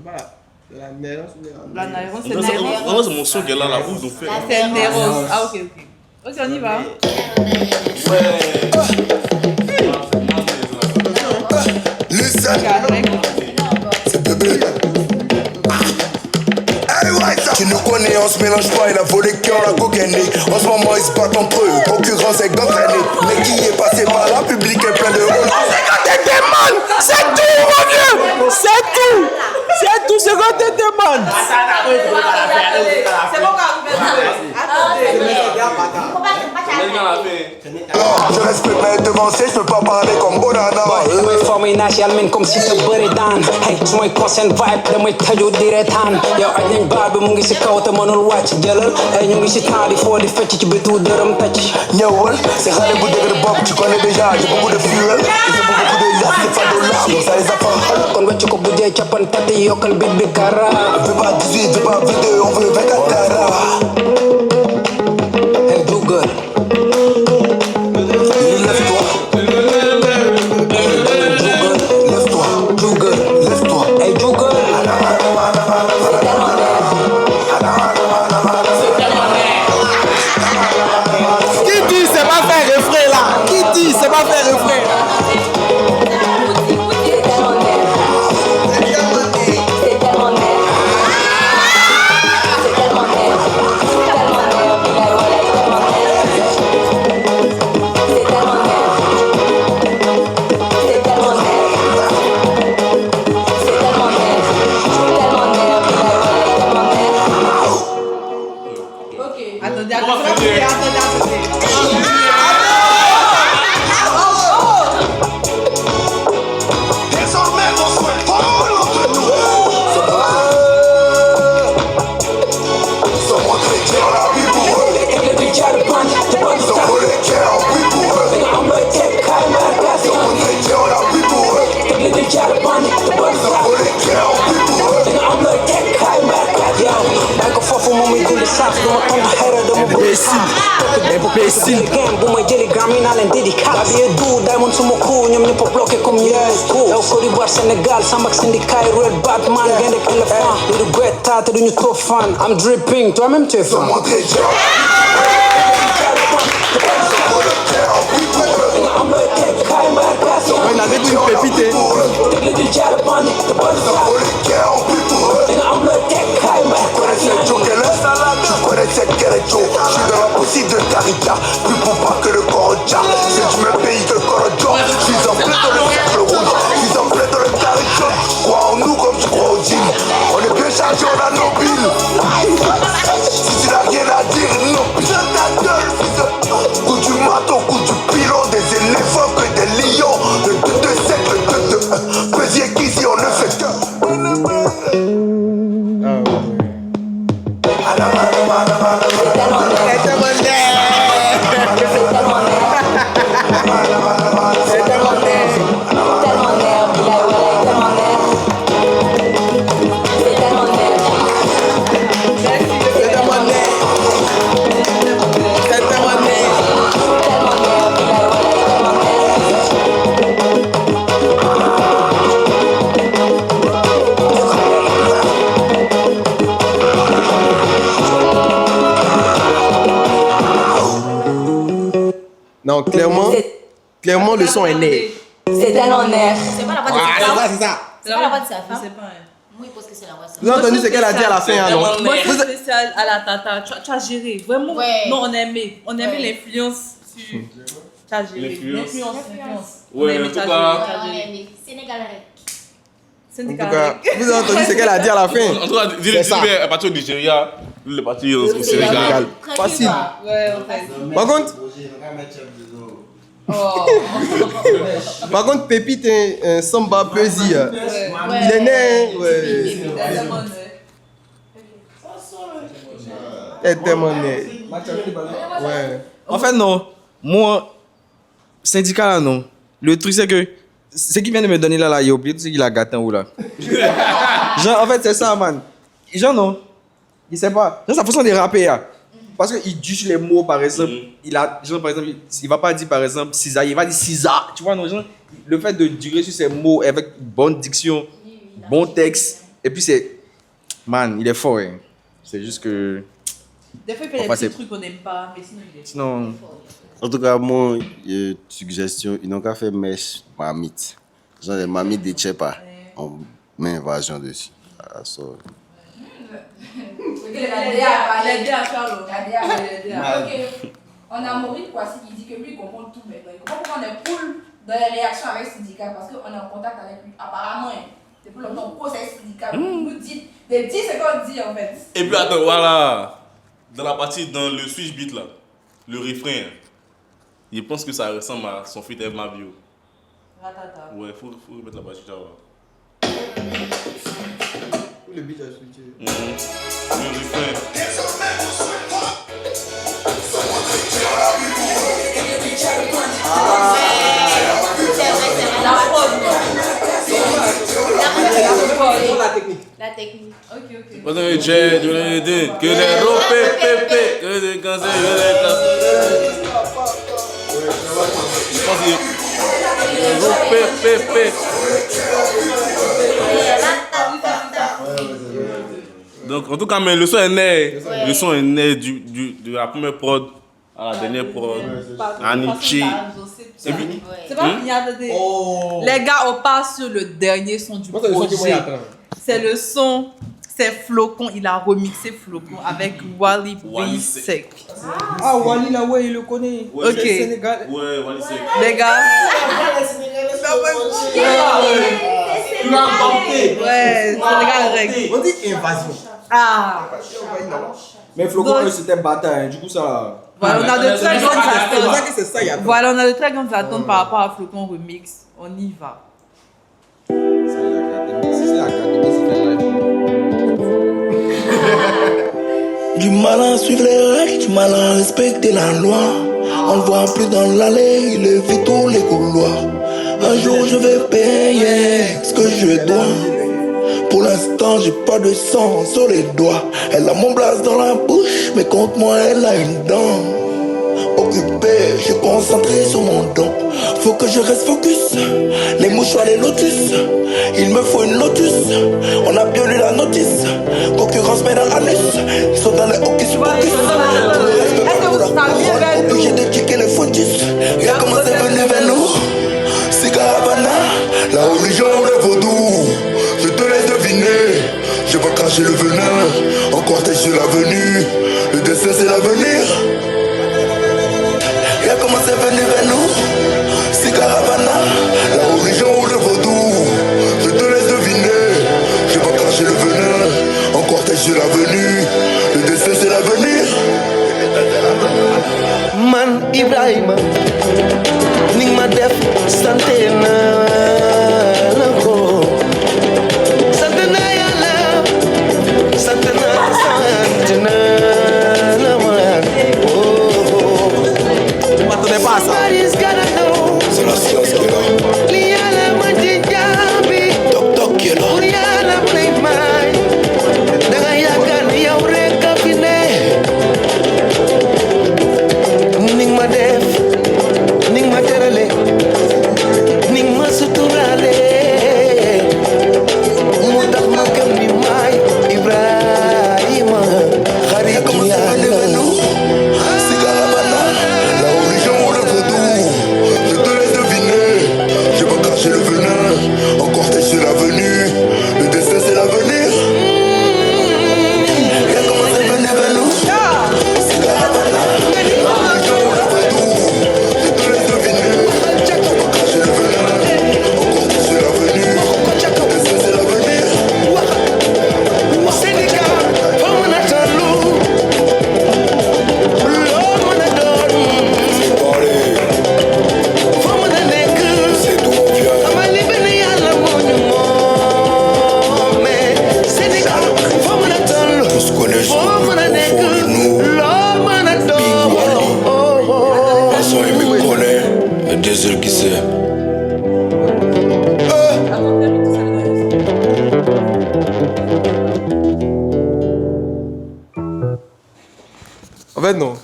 La Nairance La Nairance, c'est Non, Nairance. c'est mon son qui est là, la bouffe donc fait. C'est Nairance. Ah, ok, ok. Ok, on y va. C'est bébé. Tu nous connais, on se mélange pas, il a volé cœur, la cocaïne. En ce moment, ils se battent entre eux, concurrence est gangrénée. Mais qui est passé par là, public est plein de rôles. C'est tout, mon vieux. C'est tout. C'est tout, c'est quand t'es man. C'est bon, quand vous Je respecte mes devanciers, je peux pas parler comme Onana. damay formé national men comme si te bëri daan hey su may consent vibe damay tëju di reetaan yow aj nañ baar bi mu ngi si kaw te mënul wàcc jëlal hey ñu ngi si temps di foo di fecc ci bitu dërëm tëcc ñëwal c'est xale bu dëgër bopp tu connais déjà j'ai beaucoup de fuel et j'ai beaucoup de yacht c'est pas de larmes donc ça les apprend kon wecc ko bu dee cappan tati yokkal bit bi kara veut pas 18 veut pas 22 on veut 24 carats hey jugal I'm dripping, toi-même tu es fan. Il a dit une pépite. Tu connais cette Kerecho, je suis dans la possible de Carita, plus pompa que le Korocha, c'est du même pays que le Korocho, je suis en plein dans le cercle rouge, je suis en plein dans le carré jaune, crois en nous comme tu crois au jean, on est bien chargé, on a nos billes, si tu n'as rien à dire, non, putain ta gueule, fils, coup du marteau, coup du pilon, des éléphants que des lions, de 2 siècles, Béziers qu'ici on ne fait que. Non, clairement, le son est né. C'est tellement nerf. C'est pas la voix de sa femme. C'est ça. C'est pas la voix de sa femme. Je sais pas. Moi, il pense que c'est la voix de sa femme. Vous avez entendu ce qu'elle a dit à la fin, hein, non? Moi, c'est spécial à la tata. Tu as géré. Vraiment. Ouais. Non, on aimait. On aimait l'influence sur. Tu as géré. L'influence. Ouais, en tout cas. On a aimé. Sénégal rec. En tout cas, vous avez entendu ce qu'elle a dit à la fin. En tout cas, dis-le à partir du Nigeria, le parti au Sénégal. Facile. Ouais, en fait. Par contre, par contre, Pépite est un samba pesy. Il est né. Ouais. Elle est tellement né. Ouais. En fait, non. Moi, syndicat là, non. Le truc, c'est que ce qu'il vient de me donner là, il a oublié tout ce qu'il a gâté en haut là. Genre, en fait, c'est ça, man. Genre, non. Il sait pas. Genre, sa façon de rapper, là. Parce qu'il juge les mots, par exemple. Il a, genre, par exemple, il va pas dire, par exemple, Cisa, il va dire Cisa. Tu vois, non, genre, le fait de durer sur ces mots avec bonne diction, bon texte, et puis c'est. Man, il est fort, hein. C'est juste que. Des fois, il fait des petits trucs qu'on n'aime pas, mais sinon, il est. Sinon. En tout cas, mon suggestion, ils n'ont qu'à faire mèche mamite. Genre les mamites de Tchepa. On met invasion dessus. Ah, ça. Ok. On a Maurice Kouassi qui dit que lui il comprend tout maintenant. Il comprend pourquoi on est cool dans les réactions avec le syndicat parce qu'on est en contact avec lui. Apparemment, depuis longtemps, on conseille le syndicat. Il nous dit, des petits, c'est qu'on dit en fait. Et puis attends, voilà. Dans la partie, dans le switch beat là, le refrain, Je pense que ça ressemble à son feat Eve Mavio. Ratata. Ouais, faut remettre la base, tu vas voir. Le beat a switché. Le refrain. La technique. La technique. Ok. Que des ropes, pépé, que des cancers, que des cancers. Je pense que ropes, pépé. Donc, en tout cas, mais le son est né. Le son est né de la première prod à la dernière prod. Anichi. C'est pas fini, attendez. Les gars, on part sur le dernier son du projet. C'est le son, c'est Flocon. Il a remixé Flocon avec Wally B-Sec. Ah, Wally, là, ouais, il le connaît. Ok. Sénégal. Ouais, Wally Sec. Les gars. Tu l'as inventé. Ouais, Sénégal règle. On dit invasion. Ah. Mais Flocon, c'était bataille, du coup ça... Voilà, on a de très grandes attentes. C'est ça, il y a. Voilà, on a de très grandes attentes par rapport à Flocon Remix. On y va. Du mal à suivre les règles, du mal à respecter la loi. On ne voit plus dans l'allée, il évite tous les couloirs. Un jour je vais payer ce que je dois. Pour l'instant j'ai pas de sang sur les doigts. Elle a mon blase dans la bouche, mais contre moi elle a une dent. Occupé, je suis concentré sur mon don. Faut que je reste focus. Les mouchoirs, les lotus. Il me faut une lotus. On a bien lu la notice. Concurrence mais dans l'anus. Ils sont dans les hocus pocus. Obligé de checker les fotus. Regarde comment c'est venu vers nous. Cigaravana, la religion des vaudous. Je te laisse deviner. Je vais cracher le venin. En cortège sur l'avenue. Le destin c'est l'avenir. Regarde comment c'est venu vers nous. Cigaravana, la religion ou le vaudou. Je te laisse deviner. Je vais cracher le venin. En cortège sur l'avenue. Le destin c'est l'avenir. Man Ibrahima Ning ma def santé na ko. Santé na yàlla. Santé na la man. Je m'attendais pas à ça. C'est la science qui est là. Toc toc qui est là. Ning ma def, ning ma terale, ning ma suturale. Mu tax ma gëm ni maay Ibrahima xarit Yàlla. Cigaravana, la religion ou le vaudou. Je te laisse deviner. Je vais cracher le venin. En cortège sur l'avenue. Le destin c'est l'avenir. Regarde comment c'est venu vers nous. Cigaravana, la religion ou le vaudou. Je te laisse deviner. Je vais cracher le venin. En cortège sur l'avenue. Le destin c'est l'avenir. Sénégal, fa mën a tollu. Loo mën a doon. Fa mën a nekk. Amal li benn Yàlla moo ñu moome. Sénégal, fa mën a tollu. Fa mën a nekk. Loo mën a doon. Passons, il me connaît. Il y a des heures qui sait. En fait, non.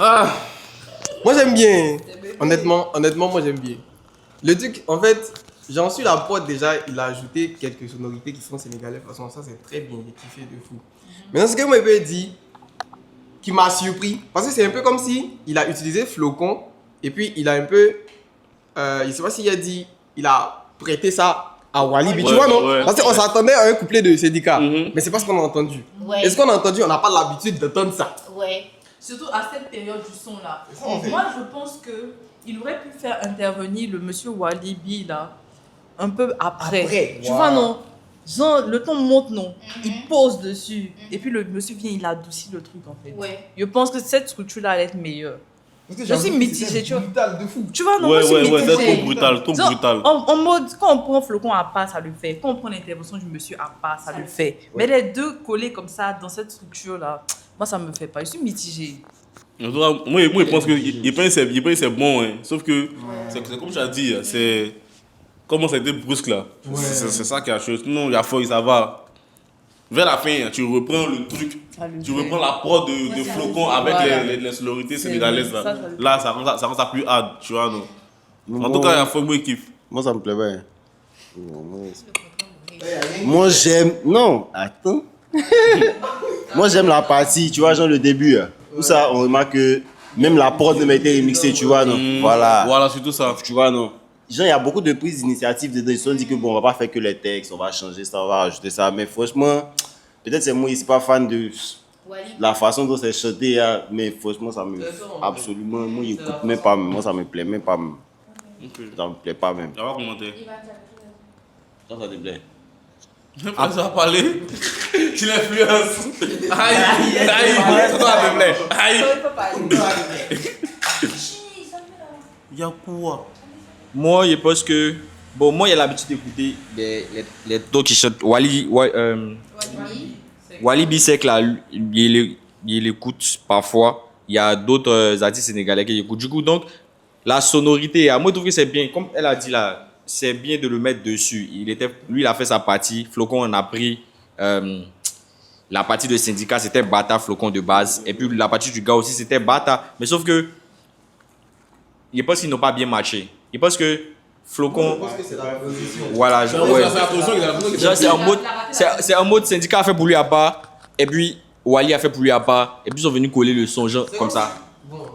Moi, j'aime bien. Honnêtement, moi, j'aime bien. Le truc, en fait, j'en suis la pote déjà. Il a ajouté quelques sonorités qui sont sénégalaises. De toute façon, ça, c'est très bien. J'ai kiffé de fou. Maintenant, ce que moi, il dit, qui m'a surpris, parce que c'est un peu comme si il a utilisé Flocon, et puis il a un peu. Je sais pas s'il a dit, il a prêté ça à Wally. Mais tu vois, non? Parce qu'on s'attendait à un couplet de Sédika. Mais c'est pas ce qu'on a entendu. Ouais. Et ce qu'on a entendu, on n'a pas l'habitude d'entendre ça. Ouais. Surtout à cette période du son là. ça, en fait. Moi je pense que il aurait pu faire intervenir le monsieur Wally B là un peu après. Tu vois non? Genre le ton monte non, il pose dessus et puis le monsieur vient il adoucit le truc en fait. Ouais. Je pense que cette structure là allait être meilleure. Je suis mitigée, tu vois. Tu vois, non, Ouais, moi, je suis ouais, mitigée. c'est trop brutal, trop Genre, brutal. En mode, quand on prend Flocon à part, ça le fait. Quand on prend l'intervention du monsieur à part, ça le fait. Mais les deux collés comme ça, dans cette structure-là, moi, ça me fait pas. Je suis mitigée. En tout cas, moi, je pense qu'il pense que c'est bon, hein. Sauf que, c'est comme tu as dit, c'est comment ça a été brusque là. Ouais. C'est ça qui a changé. Sinon, il y a feuille, ça va. Vers la fin, tu reprends le truc, tu reprends la prod de Flocon avec les sonorités sénégalaises là. Là, ça rend ça plus hard, tu vois, non. En tout cas, il y a feuille, moi, qui kiffe. Moi, ça me plaît bien. Moi, j'aime. Non, attends. Moi, j'aime la partie, tu vois, genre le début. Tout ça, on remarque que même la prod ne m'a été remixée, tu vois, non. Voilà. Voilà, c'est tout ça. Tu vois, non. Genre, il y a beaucoup de prises d'initiative dedans. Ils se sont dit que bon, on va pas faire que les textes, on va changer ça, on va rajouter ça. Mais franchement, peut-être c'est moi, je suis pas fan de la façon dont c'est chanté, hein, mais franchement, ça me. Absolument, moi, j'écoute même pas. Moi, ça me plaît même pas. Ça me plaît pas même. On va commenter. Ça te plaît. Après ça va parler, tu l'influences. Aïe, aïe, ça te plaît. Aïe. Y'a quoi? Moi, je pense que. Bon, moi, j'ai l'habitude d'écouter les taux qui chantent. Wally Bissek, là, il l'écoute parfois. Il y a d'autres artistes sénégalais qui l'écoutent. Du coup, donc, la sonorité, moi, je trouve que c'est bien. Comme elle a dit là, c'est bien de le mettre dessus. Lui, il a fait sa partie. Flocon en a pris. La partie de syndicat, c'était Bata, Flocon de base. Et puis, la partie du gars aussi, c'était Bata. Mais sauf que. Je pense qu'ils n'ont pas bien matché. Je pense que Flocon. Voilà, c'est un mode syndicat a fait pour lui à part. Et puis Wally a fait pour lui à part. Et puis ils sont venus coller le son, genre comme ça. Bon,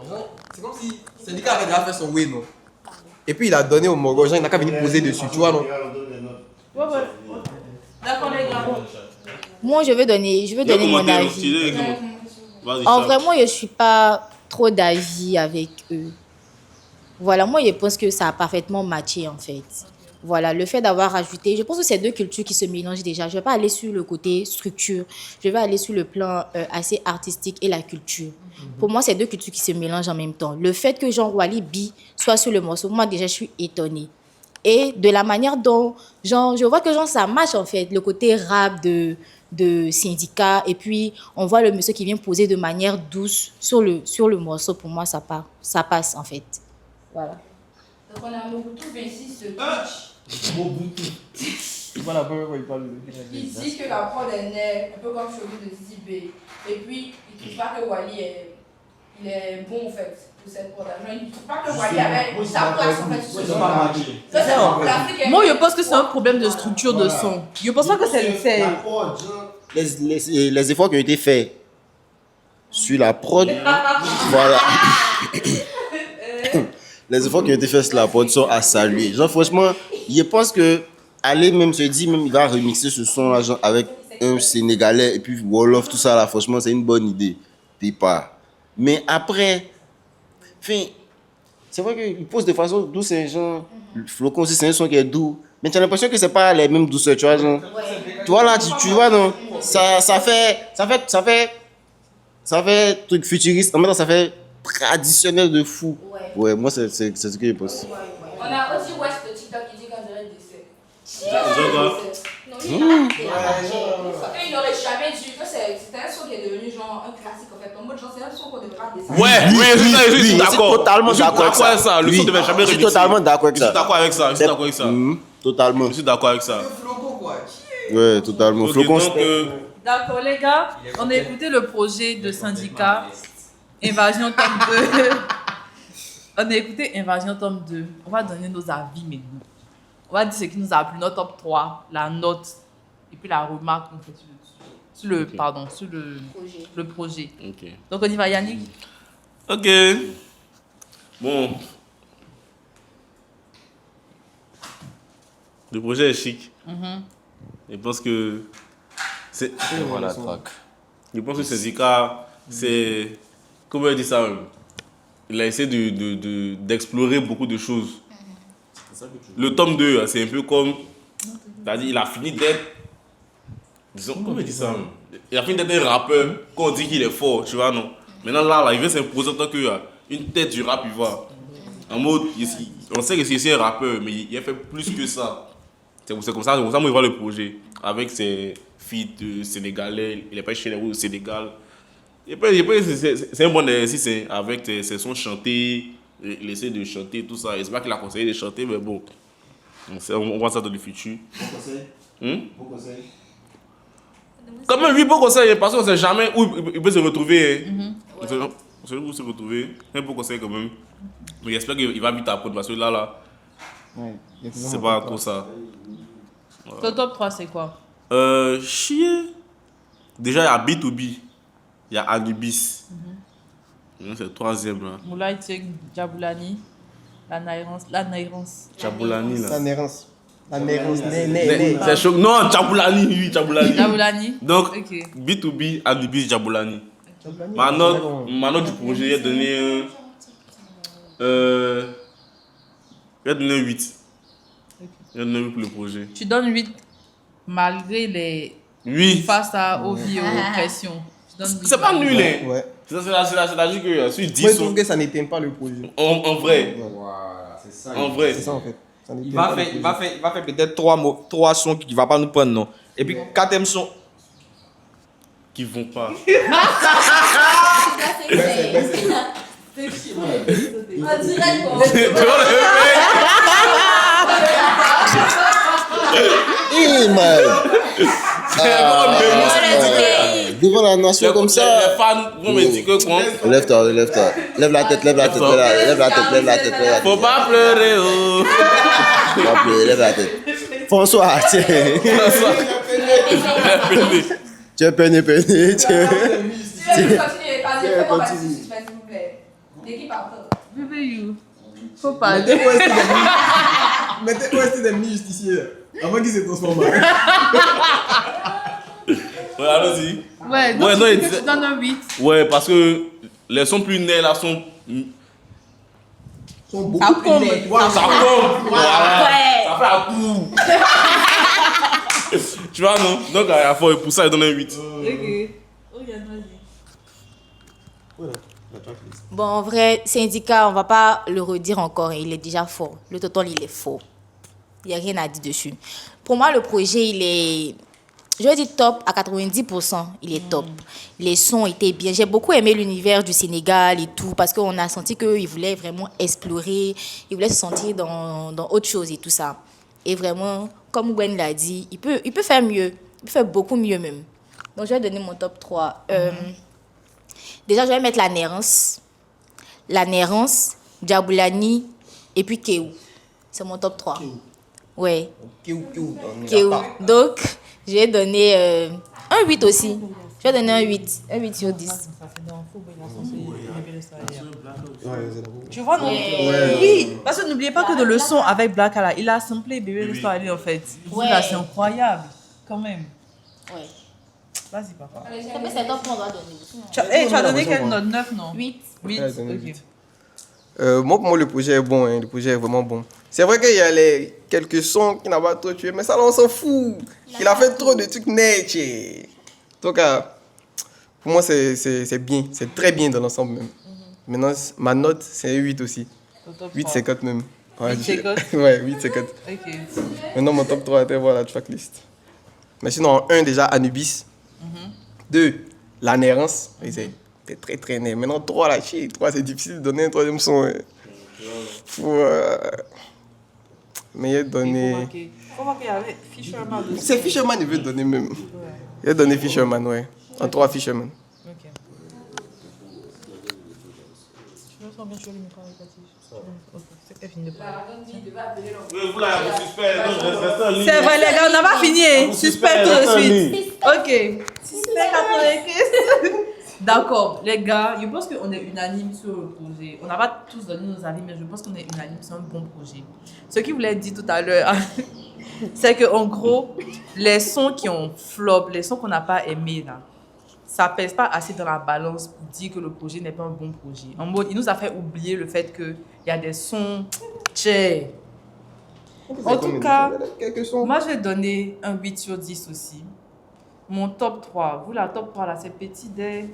c'est comme si syndicat avait déjà fait son way, non. Et puis il a donné au Mogo, genre il n'a qu'à venir poser dessus, tu vois, non. D'accord, les gars. Moi, je veux donner mon avis. En vrai, moi, je ne suis pas trop d'avis avec eux. Voilà, moi, je pense que ça a parfaitement matché, en fait. Voilà, le fait d'avoir rajouté, je pense que c'est deux cultures qui se mélangent déjà. Je ne vais pas aller sur le côté structure, je vais aller sur le plan assez artistique et la culture. Pour moi, c'est deux cultures qui se mélangent en même temps. Le fait que Jean-Wally B soit sur le morceau, moi, déjà, je suis étonnée. Et de la manière dont, genre, je vois que genre, ça match, en fait, le côté rap de syndicat, et puis on voit le monsieur qui vient poser de manière douce sur le morceau. Pour moi, ça passe, en fait. Voilà. Donc on a Mobutu 26 de Twitch. Mobutu. C'est pas la première fois qu'il parle de. Il dit que la prod est née, un peu comme Chobou de ZB. Et puis, il ne trouve pas que Wally est bon en fait pour cette prod. Il ne trouve pas que Wally avait sa place en fait sur ce son. Moi, je pense que c'est un problème de structure de son. Je pense pas que c'est. Les efforts qui ont été faits sur la prod, voilà. Les efforts qui ont été faits sur la prod sont à saluer. Genre, franchement, je pense que aller même se dire, même il va remixer ce son-là genre, avec un Sénégalais et puis Wolof, tout ça là, franchement, c'est une bonne idée. Départ. Mais après, c'est vrai qu'il pose de façon douce, c'est genre, Flocon aussi, c'est un son qui est doux. Mais tu as l'impression que c'est pas les mêmes douceurs, tu vois, genre. Tu vois là, tu vois, non? Ça fait truc futuriste, en même temps, ça fait traditionnel de fou. Ouais, moi, c'est ce que je pense. On a aussi West de TikTok qui dit qu'on dirait le décès. Non, lui, il n'aurait jamais dit que c'était un son qui est devenu genre un classique en fait. En mode genre, c'est un son qu'on devra descendre. Ouais, je suis d'accord. Totalement d'accord avec ça. Le son devait jamais remixer. Je suis totalement d'accord avec ça. Je suis d'accord avec ça. Je suis d'accord avec ça. Totalement. Je suis d'accord avec ça. Ouais, totalement. Flocon. D'accord, les gars, on a écouté le projet de syndicat Invasion tome 2. On a écouté Invasion tome 2. On va donner nos avis maintenant. On va dire ce qui nous a plu, notre top 3, la note, et puis la remarque qu'on fait sur le projet. Ok. Donc on y va, Yannick. Ok. Bon. Le projet est chic. Je pense que c'est. Voilà, track. Je pense que Syndicat, c'est. Comment il dit ça même? Il a essayé d'explorer beaucoup de choses. Le tome 2, c'est un peu comme. C'est-à-dire, il a fini d'être. Disons, comment il dit ça même? Il a fini d'être un rappeur, quand on dit qu'il est fort, tu vois, non? Maintenant, là, il veut s'imposer en tant que une tête du rap, il voit. En mode, on sait que c'est un rappeur, mais il a fait plus que ça. C'est comme ça qu'on voit le projet. Avec ses feats sénégalais, il n'est pas chez les au Sénégal. Et puis, c'est un bon exercice hein, avec ses sons chantés, il essaie de chanter, tout ça. Et c'est pas qu'il a conseillé de chanter, mais bon, on voit ça dans le futur. Bon conseil. Bon conseil. Quand même, oui, bon conseil, parce qu'on ne sait jamais où il peut se retrouver. Hein. On sait où il se retrouver. Un bon conseil quand même. Mais j'espère qu'il va vite apprendre parce que là, ouais, c'est pas trop ça. Voilà. Ton top 3, c'est quoi? Chier. Déjà, il y a B2B. Il y a Anubis. C'est le troisième là. Moulay Tiek, Djaboulani, la Nairance. Djaboulani là. La Nairance, c'est chaud. Non, Djaboulani, oui, Djaboulani. Djaboulani. Donc, okay. B2B, Anubis, Djaboulani. Ma note du projet, il a donné un 8. Il a donné 8 pour le projet. Tu donnes 8 malgré les... Oui. Face aux vies, aux pressions. C'est pas nul, hein. Ouais. C'est-à-dire que sur 10... Moi, je trouve que ça n'éteint pas le projet. En vrai. Voilà, c'est ça. En vrai. C'est ça, en fait. Il va faire peut-être 3 sons qui ne vont pas nous prendre, non. Et puis 4e son... Qui vont pas. Devant la nation comme ça. Les fans vont me dire que quoi. Lève-toi. Lève la tête. Faut pas pleurer, oh. Faut pas pleurer, lève la tête. François, tiens. Tu es peiné. Continue. S'il vous plaît. L'équipe a peur. Bébé, you. Faut pas. Mettez OST des mini-justiciers avant qu'ils se transforment. Ouais, allons-y. Ouais, donc tu donnes un 8. Ouais, parce que les sons plus nés là sont beaucoup plus nés. Ça compte. Voilà. Ça fait un coup. Tu vois, non? Donc, pour ça, il donne un 8. Ok. Bon, en vrai, Syndicat, on va pas le redire encore, il est déjà fort. Le total, il est faux. Il n'y a rien à dire dessus. Pour moi, le projet, il est... Je vais dire top à 90%, il est top. Les sons étaient bien. J'ai beaucoup aimé l'univers du Sénégal et tout, parce qu'on a senti qu'il voulait vraiment explorer, il voulait se sentir dans autre chose et tout ça. Et vraiment, comme Gwen l'a dit, il peut faire mieux. Il peut faire beaucoup mieux même. Donc, je vais donner mon top 3. Déjà, je vais mettre la Nairance, Djaboulani et puis Kéou. C'est mon top 3. Ouais. Kéou. Donc, je vais donner un 8 aussi. Je vais donner un 8. Un 8 sur 10. Tu vois, non? Oui, parce que n'oubliez pas que dans le son avec Black Allah, il a samplé Bébé Resta Ali en fait. Là, c'est incroyable, quand même. Ouais. Vas-y, papa. C'est top qu'on doit donner. Tu as donné quelle note? 9, non? 8. 8, ok. Moi, pour moi, le projet est bon. Le projet est vraiment bon. C'est vrai qu'il y a quelques sons qui n'ont pas trop tué, mais ça, là, on s'en fout. Il a fait trop de trucs nets. Donc, pour moi, c'est bien. C'est très bien dans l'ensemble même. Maintenant, ma note, c'est 8 aussi. 8, c'est 4 même. Ouais, 8, c'est 4? Ouais, 8, c'est 4. Ok. Maintenant, mon top 3 était voir la tracklist. Mais sinon, en 1, déjà, Anubis. 2, la Nairance. C'était très, très né. Maintenant, 3, la chi. 3, c'est difficile de donner un 3e son. Mais il a donné... Faut marquer avec Fisherman aussi. C'est Fisherman, il veut donner même. Ouais. Il a donné Fisherman, ouais. En 3, Fisherman. Ok. Tu veux bien jouer le micro avec la tige? Ok, c'est qu'elle finit de parler. C'est vrai, les gars, on n'a pas fini. Suspect tout de suite. Ok. Suspect après. D'accord, les gars, je pense qu'on est unanime sur le projet. On n'a pas tous donné nos avis, mais je pense qu'on est unanime sur un bon projet. Ce qu'il voulait dire tout à l'heure, c'est qu'en gros, les sons qui ont flop, les sons qu'on n'a pas aimés, là, ça ne pèse pas assez dans la balance pour dire que le projet n'est pas un bon projet. En mode, il nous a fait oublier le fait qu'il y a des sons... En tout cas, moi, je vais donner un 8 sur 10 aussi. Mon top 3, vous la top 3 là, c'est petit des.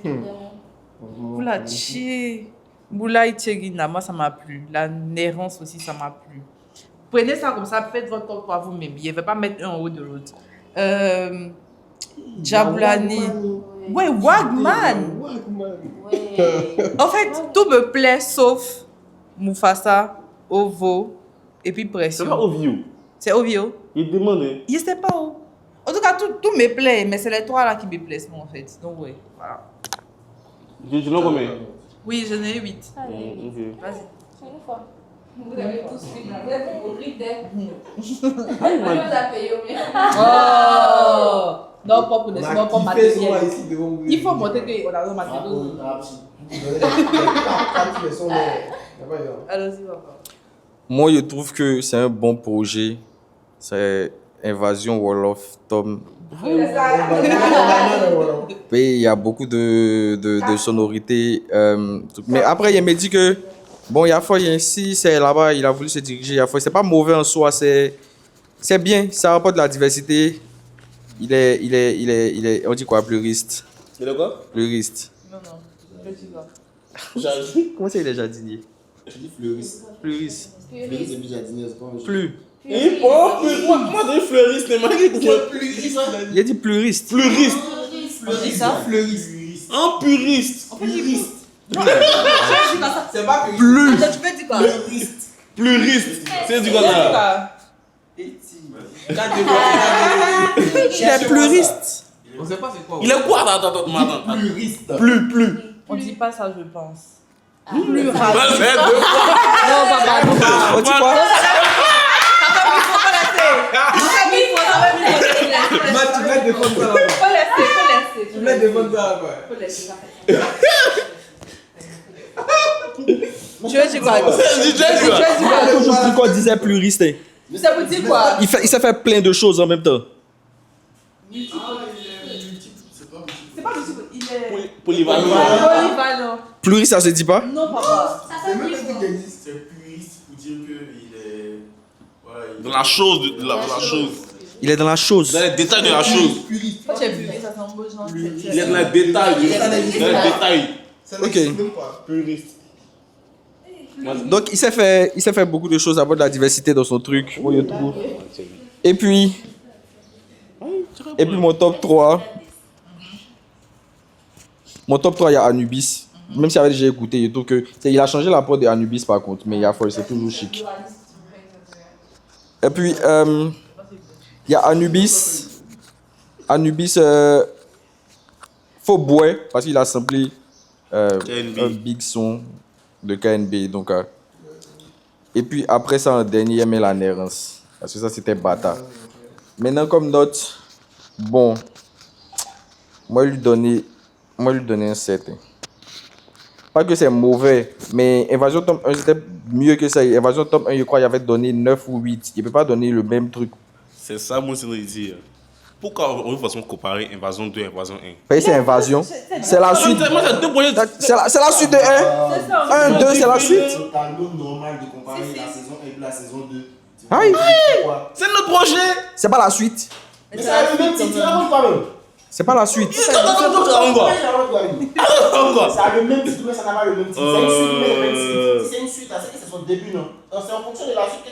Vous la chier. Boulaye Tchegina, moi ça m'a plu. La Nérance aussi, ça m'a plu. Prenez ça comme ça, faites votre top pour vous-même. Je ne vais pas mettre un en haut de l'autre. Djaboulani. Ouais, Wagman. En fait, tout me plaît sauf Mufasa, Ovo et puis Pression. C'est pas Ovio. C'est Ovio. Il demandait. Je sais pas où. En tout cas, tout me plaît, mais c'est les trois là qui me plaisent, moi, en fait. Donc, ouais, voilà. Tu l'as combien? Oui, j'en ai 8. Ok. Vas-y. Une fois. Vous avez tous fait. Vous êtes hypocrite dès. On vous a payé au mieux. Oh! Non, pas pour des non, pas matériel. Il faut montrer qu'on a un matériel. Allons-y, papa. Moi, je trouve que c'est un bon projet. C'est Invasion Wall of Tom. Oui, il y a beaucoup de sonorités. Mais après, il me dit que, bon, il y a fois, ici, c'est là-bas, il a voulu se diriger. Il y a fois, c'est pas mauvais en soi, c'est bien, ça apporte de la diversité. Il est, on dit quoi, pleuriste. Il est quoi? Pleuriste. Non, je dis pas. Comment ça, il est jardinier? Je dis fleuriste. Pleuriste. Fleuriste et puis jardinier, c'est pas un Plus. Moi, je dis fleuriste, mais Il a dit pleuriste. Pleuriste. C'est ça? fleuriste. Un puriste. Puriste. C'est pas Plus. Attends, tu peux dire quoi? Pleuriste. C'est du quoi là? Il est pleuriste. On sait pas c'est quoi. Il est quoi? Attends. Pluriste. Plus. On dit pas ça, je pense. Plus Non, papa, non. On dit quoi? Tu voulais défendre ça là-bas. Faut laisser. Tu voulais défendre ça là-bas. Faut laisser. Tu veux dire quoi? Je dis qu'on disait pluriste. Ça veut dire quoi? Il s'est fait plein de choses en même temps. C'est pas possible. Il est Polyvalent. polyvalent. Pluriste, ça se dit pas? Non, papa. C'est même pas qui existe, c'est puriste pour dire qu'il est. Voilà, Dans la chose. Dans la chose. Il est dans la chose. Dans les détails de la chose. Quand tu es puriste, ça sent beau, genre. Il est dans les détails. Dans les détails. Ok. Puriste. Donc il s'est fait beaucoup de choses, avoir de la diversité dans son truc. Moi, je trouve. Et puis mon top 3. Mon top 3, il y a Anubis. Même si j'avais déjà écouté, je trouve que il a changé la prod de Anubis par contre, mais il y a c'est toujours chic. Et puis il y a Anubis. Anubis faut boire parce qu'il a samplé un big son de KNB. Donc, et puis après ça, en dernier, il y a la Nérance. Parce que ça, c'était Bata. Maintenant, comme note, bon, moi, lui donner un 7. Pas que c'est mauvais, mais Invasion Tome 1, c'était mieux que ça. Invasion Tome 1, je crois, il avait donné 9 ou 8. Il ne peut pas donner le même truc. C'est ça, moi, c'est de dire. Pourquoi on veut façon comparer Invasion 2 et Invasion 1? Parce que c'est Invasion. C'est la suite. C'est la suite de 1. 1, 2, c'est la suite. C'est un lot normal de comparer la saison 1 et la saison 2. Aïe. C'est notre projet. C'est pas la suite. Mais c'est le même titre, pas même. C'est pas la suite. C'est le même titre, mais ça n'a pas le même titre. C'est une suite, mais le même titre. C'est une suite, c'est son début, non? C'est en fonction de la suite que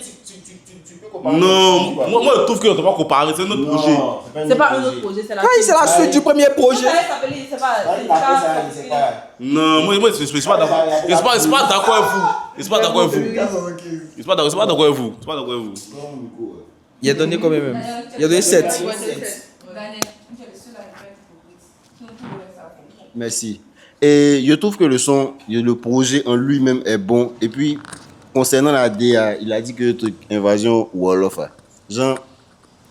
tu peux comparer. Non, moi je trouve qu'on ne doit pas comparer, c'est notre projet. C'est pas un autre projet, c'est la suite. C'est la suite du premier projet. Non, moi je ne suis pas d'accord. Je ne suis pas d'accord avec vous. Je ne suis pas d'accord avec vous. Je ne suis pas d'accord avec vous. Il a donné combien même? Il a donné 7. Merci. Et je trouve que le projet en lui-même est bon. Et puis, concernant la DA, il a dit que le truc Invasion Wolof, genre,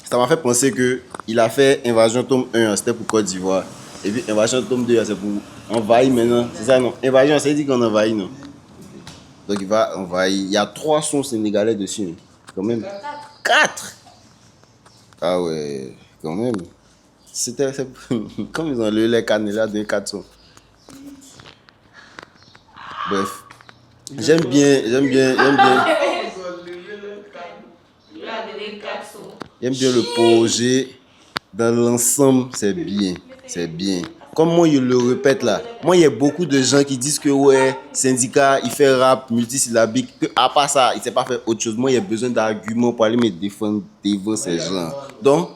ça m'a fait penser qu'il a fait Invasion Tome 1, c'était pour Côte d'Ivoire. Et puis Invasion Tome 2, c'est pour envahir maintenant. C'est ça, non? Invasion, ça veut dire qu'on envahit, non? Donc il va envahir. Il y a 3 sons sénégalais dessus. Quand même. 4! Ah ouais, quand même. C'était comme ils ont le lait cannelé de 4 sons. Bref. J'aime bien. J'aime bien le projet. Dans l'ensemble, c'est bien. C'est bien. comme moi je le répète là, moi il y a beaucoup de gens qui disent que ouais, syndicat, il fait rap multisyllabique, que à part ça, il sait pas faire autre chose. Moi il y a besoin d'arguments pour aller me défendre devant ces gens. Donc,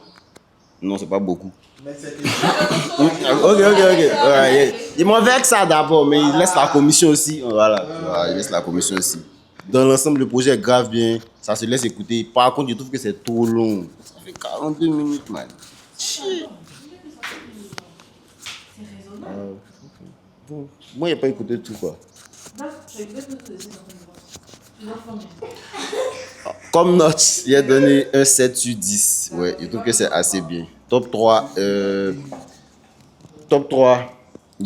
non, c'est pas beaucoup. Ok. Ouais, il m'en veut que ça d'abord, mais il laisse la commission aussi. Voilà, il laisse la commission aussi. Dans l'ensemble, le projet est grave bien, ça se laisse écouter. Par contre, je trouve que c'est trop long. Ça fait 42 minutes, man. Bon, moi, il n'y a pas écouté tout, quoi. Comme note, il a donné un 7 sur 10. Ouais, je trouve que c'est assez bien. Top 3, je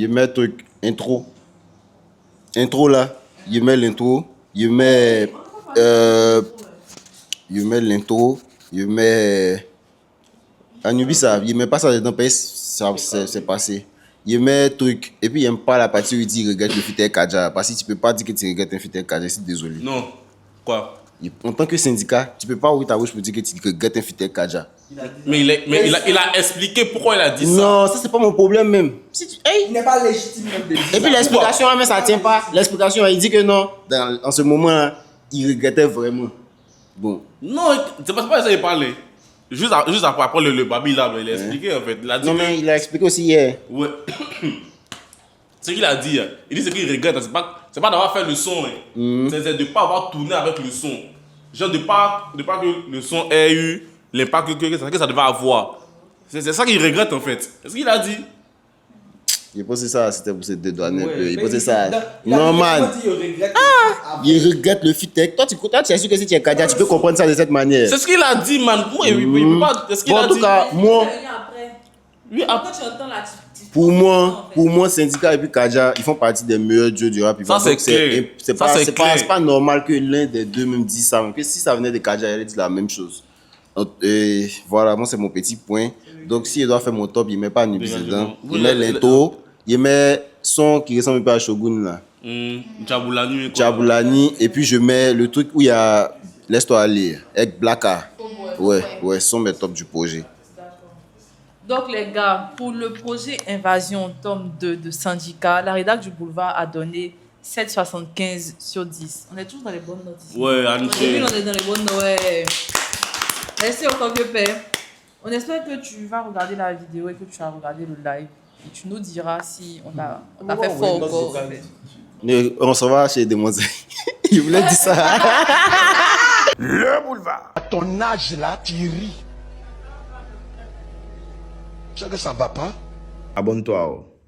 mets truc intro. Intro là, je mets l'intro. Je mets l'intro. Je mets Anubis, ça, je mets pas ça dedans, parce que c'est passé. Je mets truc. Et puis, il n'aime pas la partie où il dit regrette le feat Kaja. Parce que tu peux pas dire que tu regrettes un feat Kaja, je suis désolé. Non. Quoi? En tant que syndicat, tu peux pas ouvrir ta bouche pour dire que tu regrettes un feat Kaja. Mais il a expliqué pourquoi il a dit ça. Non, ça c'est pas mon problème même. Il n'est pas légitime de dire Et puis l'explication, mais ça tient pas. L'explication, il dit que non, en ce moment, il regrettait vraiment. Bon. Non, c'est pas ça qu'il parlait. Juste après le babi là, il a expliqué en fait. Il a dit non, mais il a expliqué aussi hier. Ouais. Ce qu'il a dit, il dit ce qu'il regrette, c'est pas d'avoir fait le son, c'est de ne pas avoir tourné avec le son. Genre de pas que le son ait eu l'impact que ça devait avoir. C'est ça qu'il regrette en fait. C'est ce qu'il a dit. Il posait ça, c'était pour se dédouaner un peu. Il posait ça. Non, man. Il regrette le feat. Toi, tu es sûr que si tu es Kaja, tu peux comprendre ça de cette manière. C'est ce qu'il a dit, man. Moi, il peut pas. C'est ce qu'il a dit. En tout cas, moi. Oui, après, tu entends la pour moi, Syndicat et puis Kaja, ils font partie des meilleurs duos du rap. Ça, c'est clair. C'est pas normal que l'un des deux même dise ça. Que si ça venait de Kaja, il allait dire la même chose. Donc, voilà, moi, c'est mon petit point. Donc, si il doit faire mon top, il ne met pas Anubis dedans. Il met l'intro. Il met son qui ressemble un peu à Shogun là. Djaboulani. Et puis, je mets le truc où il y a Laisse-toi aller. Avec Blacka. Ouais, sont mes tops du projet. Donc les gars, pour le projet Invasion tome 2 de Syndicat, la rédac du Boulevard a donné 7,75 sur 10. On est toujours dans les bonnes notes ici. Ouais, on est dans les bonnes notes. Ouais. Merci au vieux père. On espère que tu vas regarder la vidéo et que tu as regardé le live. Et tu nous diras si on a fait fort ou pas. On s'en va chez Demoiselle. Il voulait dire ça. Le boulevard. À ton âge là, tu ris. Tu sais que ça ne va pas. Abonne-toi.